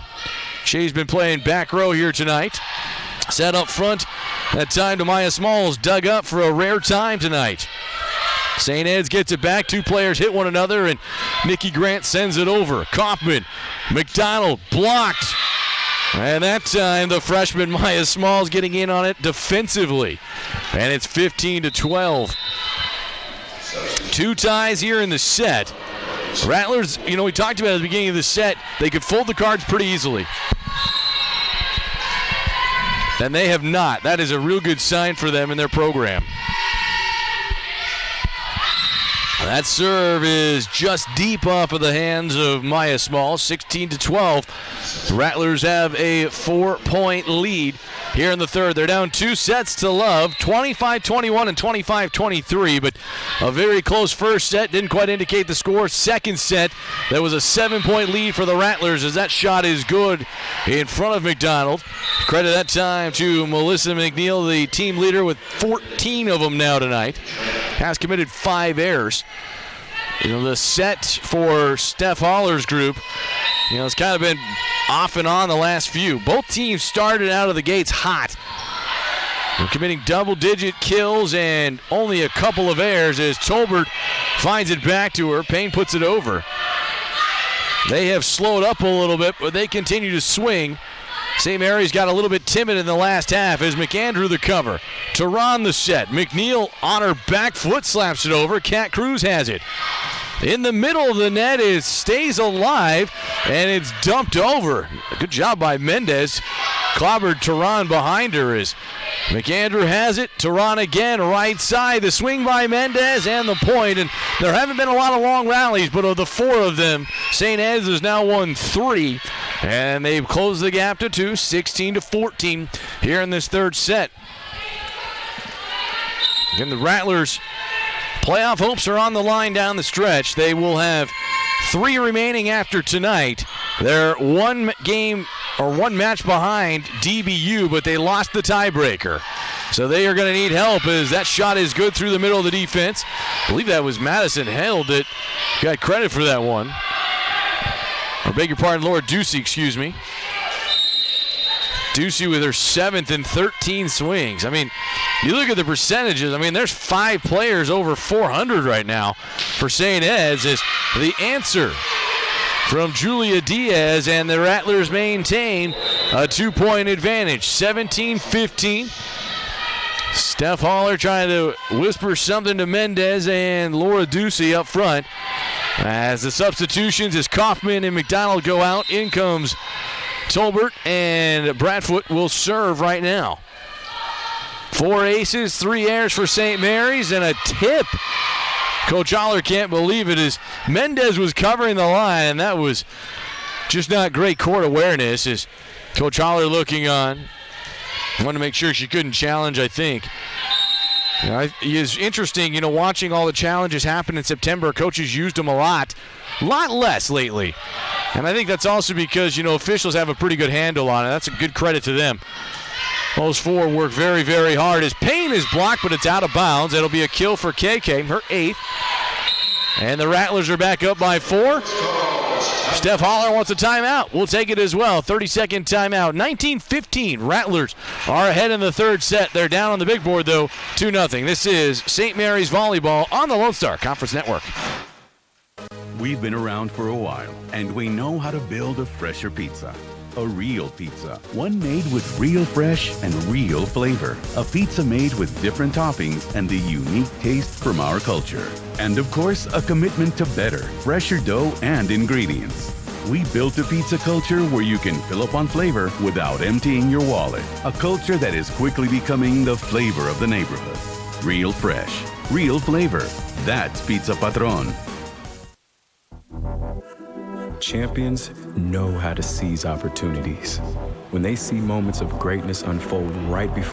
She's been playing back row here tonight. Set up front. That time to Maya Smalls, dug up for a rare time tonight. St. Ed's gets it back. 2 players hit one another, and Nikki Grant sends it over. Kaufman, McDonald blocked. And that time the freshman Maya Smalls getting in on it defensively. And it's 15-12. 2 ties here in the set. Rattlers, we talked about at the beginning of the set, they could fold the cards pretty easily. then they have not. That is a real good sign for them in their program. That serve is just deep off of the hands of Maya Small, 16-12. The Rattlers have a 4-point lead here in the third. They're down 2 sets to love, 25-21 and 25-23, but a very close first set. Didn't quite indicate the score. Second set, there was a 7-point lead for the Rattlers as that shot is good in front of McDonald. Credit that time to Melissa McNeil, the team leader, with 14 of them now tonight. Has committed 5 errors. The set for Steph Haller's group, it's kind of been off and on the last few. Both teams started out of the gates hot. They're committing double-digit kills and only a couple of errors as Tolbert finds it back to her. Payne puts it over. They have slowed up a little bit, but they continue to swing. St. Mary's got a little bit timid in the last half as McAndrew the cover. Tehran the set. McNeil on her back foot slaps it over. Kat Cruz has it. In the middle of the net, it stays alive, and it's dumped over. Good job by Mendez. Clobbered Tehran behind her as McAndrew has it. Tehran again, right side. The swing by Mendez and the point. And there haven't been a lot of long rallies, but of the 4 of them, St. Ed's has now won 3. And they've closed the gap to 2, 16-14 here in this third set. Again, the Rattlers' playoff hopes are on the line down the stretch. They will have 3 remaining after tonight. They're 1 match behind DBU, but they lost the tiebreaker. So they are going to need help as that shot is good through the middle of the defense. I believe that was Madison Held that got credit for that one. Or beg your pardon, Laura Ducey, excuse me. Ducey with her 7th and 13 swings. You look at the percentages. There's 5 players over 400 right now for St. Ed's. Is the answer from Julia Diaz, and the Rattlers maintain a 2-point advantage, 17-15. Steph Haller trying to whisper something to Mendez and Laura Ducey up front. As the substitutions as Kaufman and McDonald go out, in comes Tolbert, and Bradfoot will serve right now. 4 aces, 3 errors for St. Mary's, and a tip. Coach Haller can't believe it as Mendez was covering the line, and that was just not great court awareness as Coach Haller looking on. Wanted to make sure she couldn't challenge, I think. It's interesting, watching all the challenges happen in September. Coaches used them a lot less lately. And I think that's also because, officials have a pretty good handle on it. That's a good credit to them. Those 4 work very, very hard as Payne is blocked, but it's out of bounds. It'll be a kill for KK, her 8th. And the Rattlers are back up by 4. Steph Haller wants a timeout. We'll take it as well. 30-second timeout. 19-15. Rattlers are ahead in the third set. They're down on the big board, though, 2-0. This is St. Mary's Volleyball on the Lone Star Conference Network. We've been around for a while, and we know how to build a fresher pizza. A real pizza. One made with real fresh and real flavor. A pizza made with different toppings and the unique taste from our culture. And of course, a commitment to better, fresher dough and ingredients. We built a pizza culture where you can fill up on flavor without emptying your wallet. A culture that is quickly becoming the flavor of the neighborhood. Real fresh, real flavor. That's Pizza Patron. Champions know how to seize opportunities. When they see moments of greatness unfold right before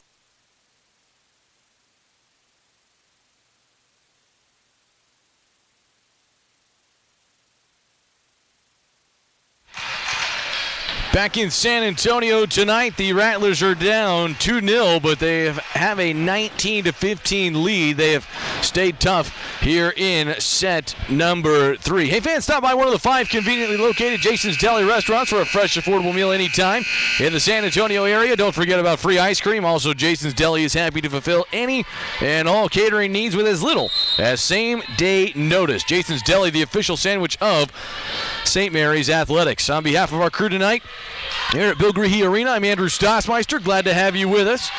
Back in San Antonio tonight, the Rattlers are down 2-0, but they have a 19-15 lead. They have stayed tough here in set number 3. Hey, fans, stop by one of the 5 conveniently located Jason's Deli restaurants for a fresh, affordable meal anytime in the San Antonio area. Don't forget about free ice cream. Also, Jason's Deli is happy to fulfill any and all catering needs with as little as same-day notice. Jason's Deli, the official sandwich of St. Mary's Athletics. On behalf of our crew tonight, here at Bill Greehey Arena, I'm Andrew Stossmeister. Glad to have you with us.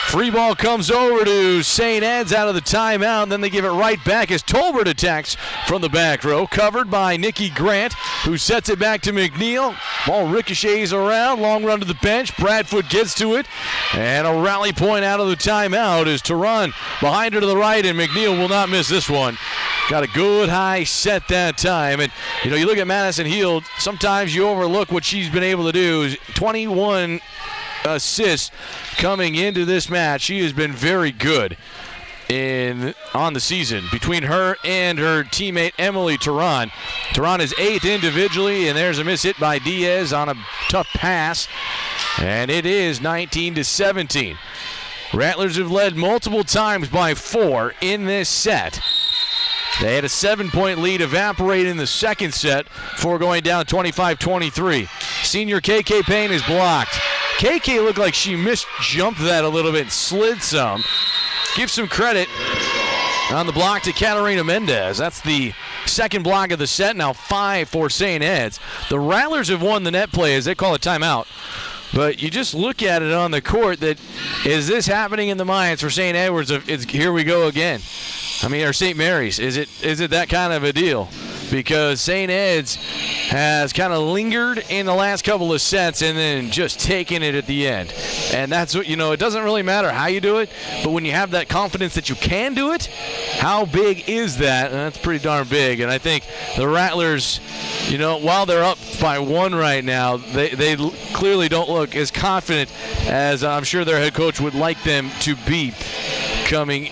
Free ball comes over to St. Ed's out of the timeout. Then they give it right back as Tolbert attacks from the back row. Covered by Nikki Grant, who sets it back to McNeil. Ball ricochets around. Long run to the bench. Bradfoot gets to it. And a rally point out of the timeout is Tehran behind her to the right, and McNeil will not miss this one. Got a good high set that time. And, you look at Madison Heald, sometimes you overlook what she's been able to do. 21 assists coming into this match. She has been very good on the season. Between her and her teammate Emily Tehran. Tehran is 8th individually, and there's a miss hit by Diaz on a tough pass. And it is 19-17. Rattlers have led multiple times by 4 in this set. They had a 7-point lead evaporate in the second set before going down 25-23. Senior KK Payne is blocked. KK looked like she misjumped that a little bit, slid some. Give some credit on the block to Katarina Mendez. That's the second block of the set, now 5 for St. Ed's. The Rattlers have won the net play as they call a timeout. But you just look at it on the court, that is this happening in the minds for St. Edwards of it's here we go again? Or St. Mary's. Is it that kind of a deal? Because St. Ed's has kind of lingered in the last couple of sets and then just taken it at the end. And that's what, it doesn't really matter how you do it, but when you have that confidence that you can do it, how big is that? And that's pretty darn big. And I think the Rattlers, while they're up by 1 right now, they clearly don't look as confident as I'm sure their head coach would like them to be coming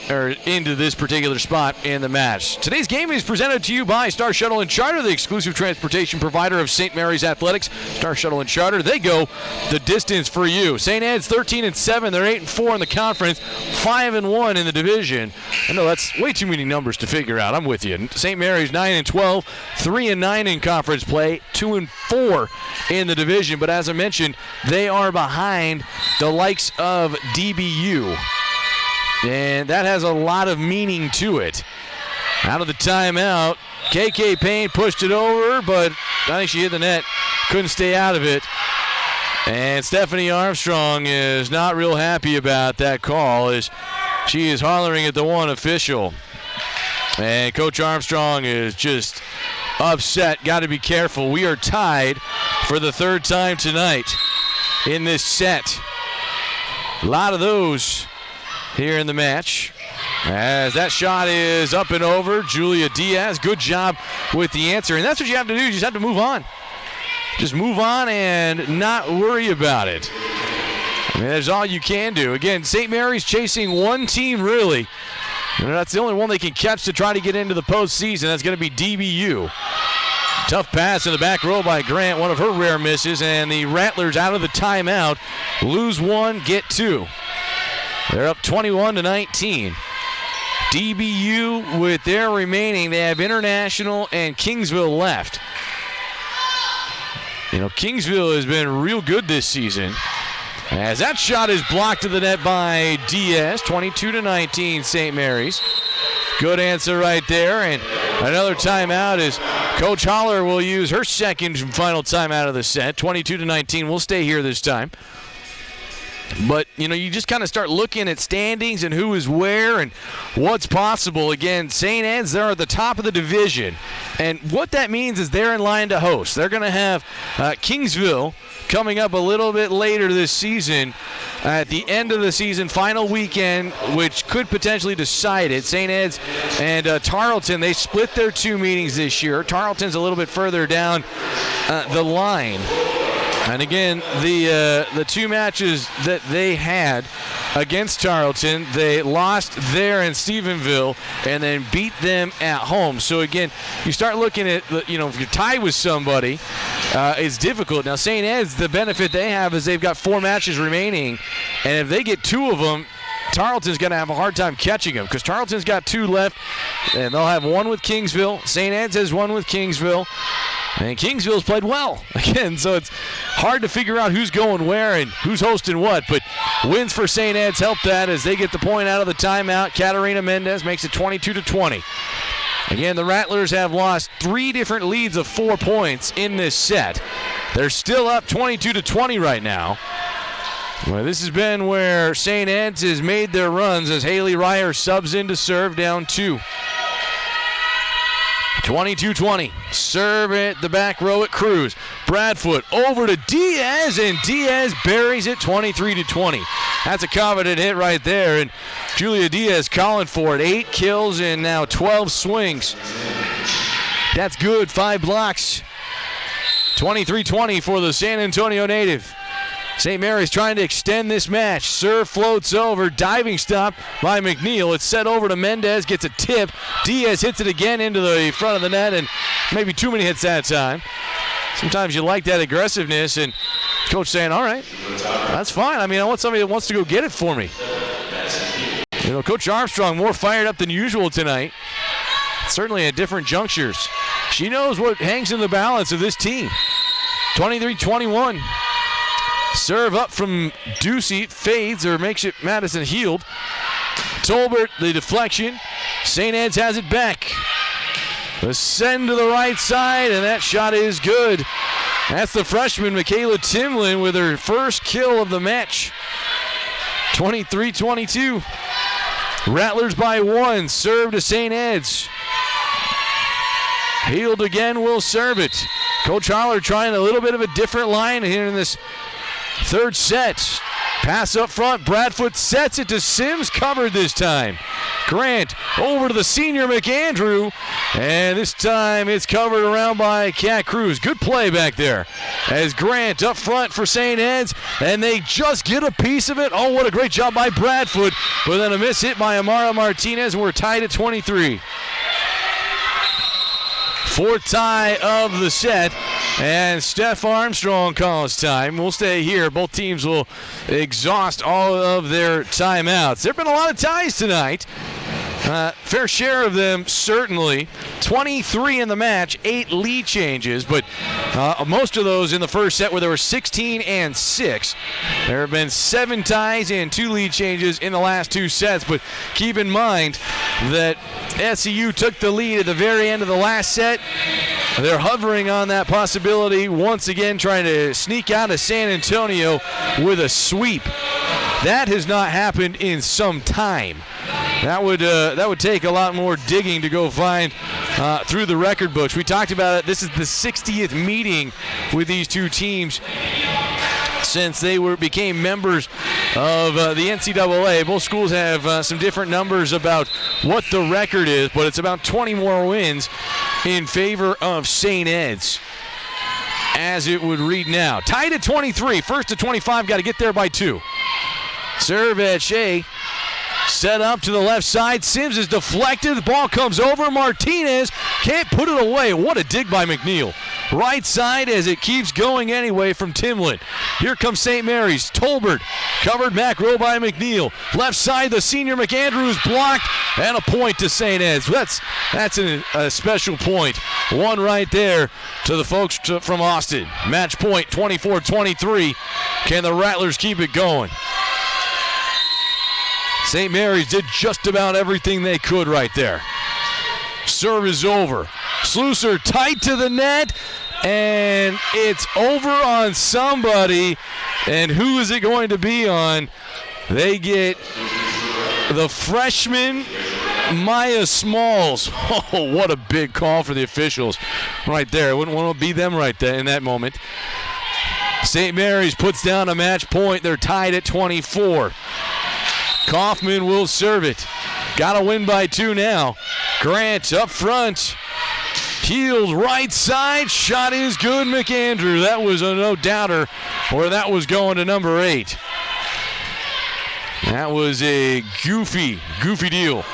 into this particular spot in the match. Today's game is presented to you by Star Shuttle and Charter, the exclusive transportation provider of St. Mary's Athletics. Star Shuttle and Charter, they go the distance for you. St. Ed's 13-7. They're 8-4 in the conference, 5-1 in the division. I know that's way too many numbers to figure out. I'm with you. St. Mary's 9-12, 3-9 in conference play, 2-4 in the division. But as I mentioned, they are behind the likes of DBU. And that has a lot of meaning to it. Out of the timeout, KK Payne pushed it over, but I think she hit the net. Couldn't stay out of it. And Stephanie Armstrong is not real happy about that call as she is hollering at the one official. And Coach Armstrong is just upset. Got to be careful. We are tied for the 3rd time tonight in this set. A lot of those here in the match. As that shot is up and over, Julia Diaz, good job with the answer. And that's what you have to do. You just have to move on. Just move on and not worry about it. That's all you can do. Again, St. Mary's chasing one team, really. And that's the only one they can catch to try to get into the postseason. That's going to be DBU. Tough pass in the back row by Grant, one of her rare misses. And the Rattlers out of the timeout. Lose 1, get 2. They're up 21-19. DBU with their remaining, they have International and Kingsville left. Kingsville has been real good this season. As that shot is blocked to the net by Diaz, 22-19 St. Mary's. Good answer right there, and another timeout as Coach Holler will use her second and final timeout of the set. 22-19, we'll stay here this time. But, you just kind of start looking at standings and who is where and what's possible. Again, St. Ed's, they're at the top of the division. And what that means is they're in line to host. They're going to have Kingsville coming up a little bit later this season at the end of the season, final weekend, which could potentially decide it. St. Ed's and Tarleton, they split their 2 meetings this year. Tarleton's a little bit further down the line. And again, the 2 matches that they had against Tarleton, they lost there in Stephenville and then beat them at home. So again, you start looking at, if you're tied with somebody, it's difficult. Now, St. Ed's, the benefit they have is they've got 4 matches remaining, and if they get 2 of them, Tarleton's going to have a hard time catching them because Tarleton's got 2 left, and they'll have 1 with Kingsville. St. Ed's has 1 with Kingsville. And Kingsville's played well, again, so it's hard to figure out who's going where and who's hosting what. But wins for St. Ed's help that as they get the point out of the timeout. Katarina Mendez makes it 22-20. Again, the Rattlers have lost 3 different leads of 4 points in this set. They're still up 22-20 right now. Well, this has been where St. Ed's has made their runs as Haley Ryer subs in to serve, down 2. 22-20. Serve at the back row at Cruz. Bradfoot over to Diaz, and Diaz buries it 23-20. That's a coveted hit right there, and Julia Diaz calling for it. 8 kills and now 12 swings. That's good. 5 blocks. 23-20 for the San Antonio native. St. Mary's trying to extend this match. Serve floats over. Diving stop by McNeil. It's set over to Mendez. Gets a tip. Diaz hits it again into the front of the net, and maybe too many hits that time. Sometimes you like that aggressiveness, and coach saying, all right, that's fine. I mean, I want somebody that wants to go get it for me. You know, Coach Armstrong more fired up than usual tonight. Certainly at different junctures. She knows what hangs in the balance of this team. 23-21. Serve up from Ducey, fades or makes it Madison Heald. Tolbert, the deflection. St. Ed's has it back. The send to the right side, and that shot is good. That's the freshman, Michaela Timlin, with her first kill of the match. 23-22. Rattlers by 1. Serve to St. Ed's. Heald again will serve it. Coach Holler trying a little bit of a different line here in this third set. Pass up front. Bradfoot sets it to Sims. Covered this time. Grant over to the senior McAndrew. And this time it's covered around by Kat Cruz. Good play back there. As Grant up front for St. Ed's. And they just get a piece of it. Oh, what a great job by Bradfoot. But then a miss hit by Amara Martinez. And we're tied at 23. Fourth tie of the set, and Steph Armstrong calls time. We'll stay here. Both teams will exhaust all of their timeouts. There have been a lot of ties tonight. Fair share of them, certainly. 23 in the match, 8 lead changes, but most of those in the first set where there were 16 and 6. There have been 7 ties and 2 lead changes in the last 2 sets, but keep in mind that SCU took the lead at the very end of the last set. They're hovering on that possibility, once again trying to sneak out of San Antonio with a sweep. That has not happened in some time. That would take a lot more digging to go find through the record books. We talked about it. This is the 60th meeting with these two teams since they became members of the NCAA. Both schools have some different numbers about what the record is, but it's about 20 more wins in favor of St. Ed's, as it would read now. Tied at 23. First to 25. Got to get there by 2. Serve at Shea. Set up to the left side. Sims is deflected. The ball comes over. Martinez can't put it away. What a dig by McNeil. Right side as it keeps going anyway from Timlin. Here comes St. Mary's. Tolbert covered back row by McNeil. Left side, the senior McAndrews blocked, and a point to St. Ed's. That's a special point. One right there to the folks from Austin. Match point 24-23. Can the Rattlers keep it going? St. Mary's did just about everything they could right there. Serve is over. Slusser tight to the net, and it's over on somebody. And who is it going to be on? They get the freshman, Maya Smalls. Oh, what a big call for the officials right there. I wouldn't want to be them right there in that moment. St. Mary's puts down a match point. They're tied at 24. Kaufman will serve it. Got to win by 2 now. Grant up front. Heald right side. Shot is good, McAndrew. That was a no-doubter, or that was going to number 8. That was a goofy deal.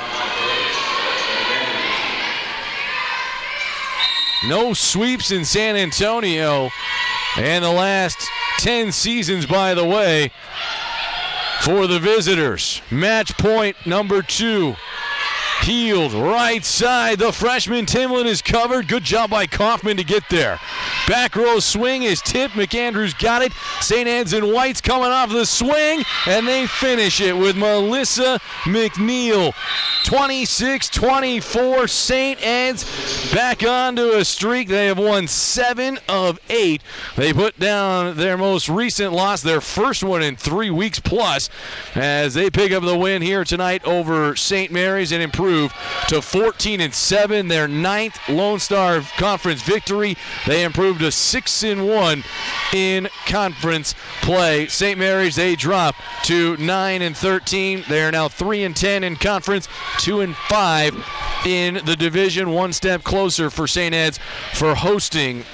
No sweeps in San Antonio. And the last 10 seasons, by the way, for the visitors. Match point number 2. Heald right side. The freshman Timlin is covered. Good job by Kaufman to get there. Back row swing is tipped. McAndrews got it. St. Ed's and White's coming off the swing, and they finish it with Melissa McNeil. 26-24. St. Ed's back onto a streak. They have won 7 of 8. They put down their most recent loss, their first one in 3 weeks plus, as they pick up the win here tonight over St. Mary's and improve to 14-7. Their 9th Lone Star Conference victory. They improved to 6-1 in conference play. St. Mary's, they drop to 9-13. They are now 3-10 in conference, 2-5 in the division. One step closer for St. Ed's for hosting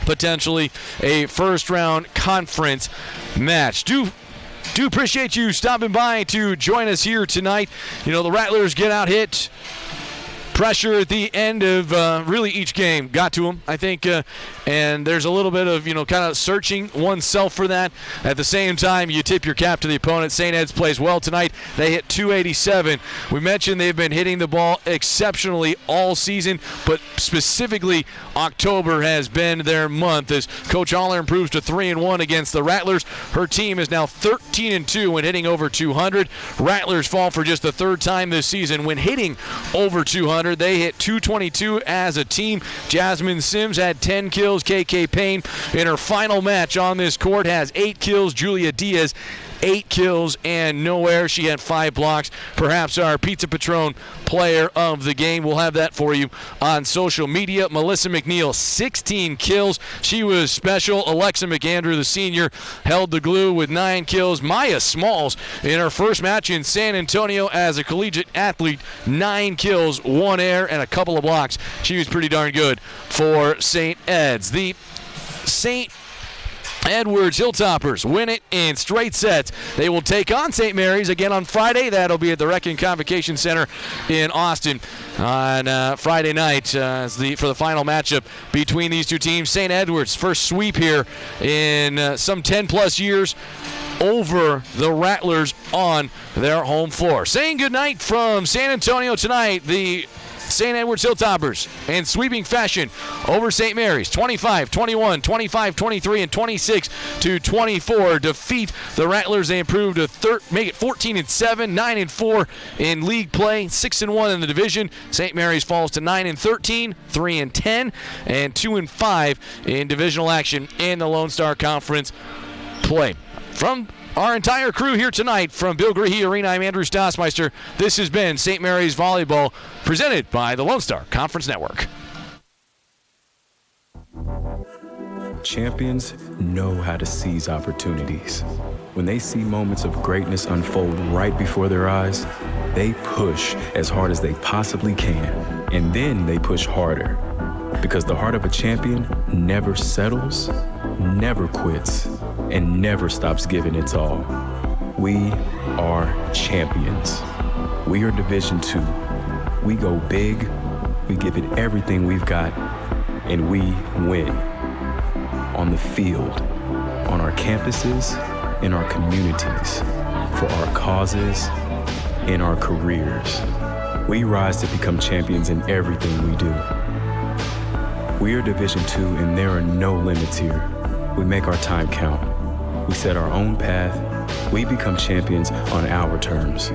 potentially a first-round conference match. Do appreciate you stopping by to join us here tonight. You know, the Rattlers get out hit. Pressure at the end of really each game got to them, I think, and there's a little bit of, kind of searching oneself for that. At the same time, you tip your cap to the opponent. St. Ed's plays well tonight. They hit .287. We mentioned they've been hitting the ball exceptionally all season, but specifically October has been their month as Coach Aller improves to 3-1 against the Rattlers. Her team is now 13-2 when hitting over 200. Rattlers fall for just the third time this season when hitting over 200. They hit .222 as a team. Jasmine Sims had 10 kills. KK Payne in her final match on this court has 8 kills. Julia Diaz 8 kills and no error. She had 5 blocks. Perhaps our Pizza Patron player of the game. We'll have that for you on social media. Melissa McNeil, 16 kills. She was special. Alexa McAndrew, the senior, held the glue with 9 kills. Maya Smalls, in her first match in San Antonio as a collegiate athlete, 9 kills, 1 error, and a couple of blocks. She was pretty darn good for St. Ed's. The St. Edwards Hilltoppers win it in straight sets. They will take on St. Mary's again on Friday. That'll be at the Rec and Convocation Center in Austin on Friday night for the final matchup between these two teams. St. Edwards, first sweep here in some 10-plus years over the Rattlers on their home floor. Saying goodnight from San Antonio tonight, the St. Edwards Hilltoppers in sweeping fashion over St. Mary's, 25-21, 25-23, and 26-24. Defeat the Rattlers. They improve to make it 14-7, 9-4 in league play, 6-1 in the division. St. Mary's falls to 9-13, 3-10, and 2-5 in divisional action in the Lone Star Conference play. From our entire crew here tonight from Bill Grahey Arena, I'm Andrew Stossmeister. This has been St. Mary's Volleyball, presented by the Lone Star Conference Network. Champions know how to seize opportunities. When they see moments of greatness unfold right before their eyes, they push as hard as they possibly can, and then they push harder. Because the heart of a champion never settles, never quits, and never stops giving its all. We are champions. We are Division II. We go big, we give it everything we've got, and we win. On the field, on our campuses, in our communities, for our causes, in our careers. We rise to become champions in everything we do. We are Division II, and there are no limits here. We make our time count. We set our own path. We become champions on our terms.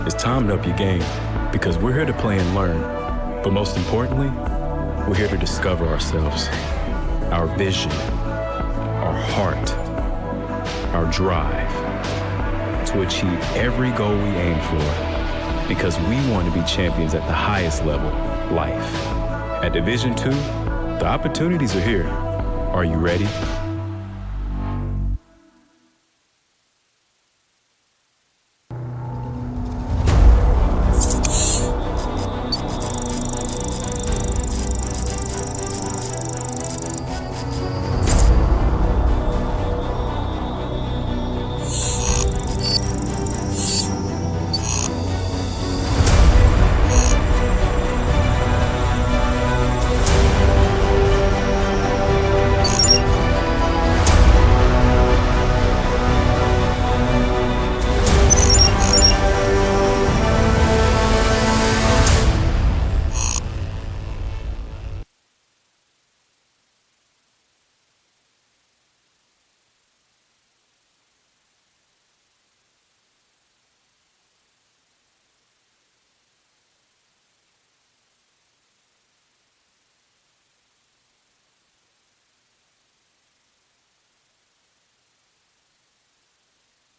It's time to up your game, because we're here to play and learn. But most importantly, we're here to discover ourselves, our vision, our heart, our drive, to achieve every goal we aim for, because we want to be champions at the highest level, life. At Division II, the opportunities are here. Are you ready?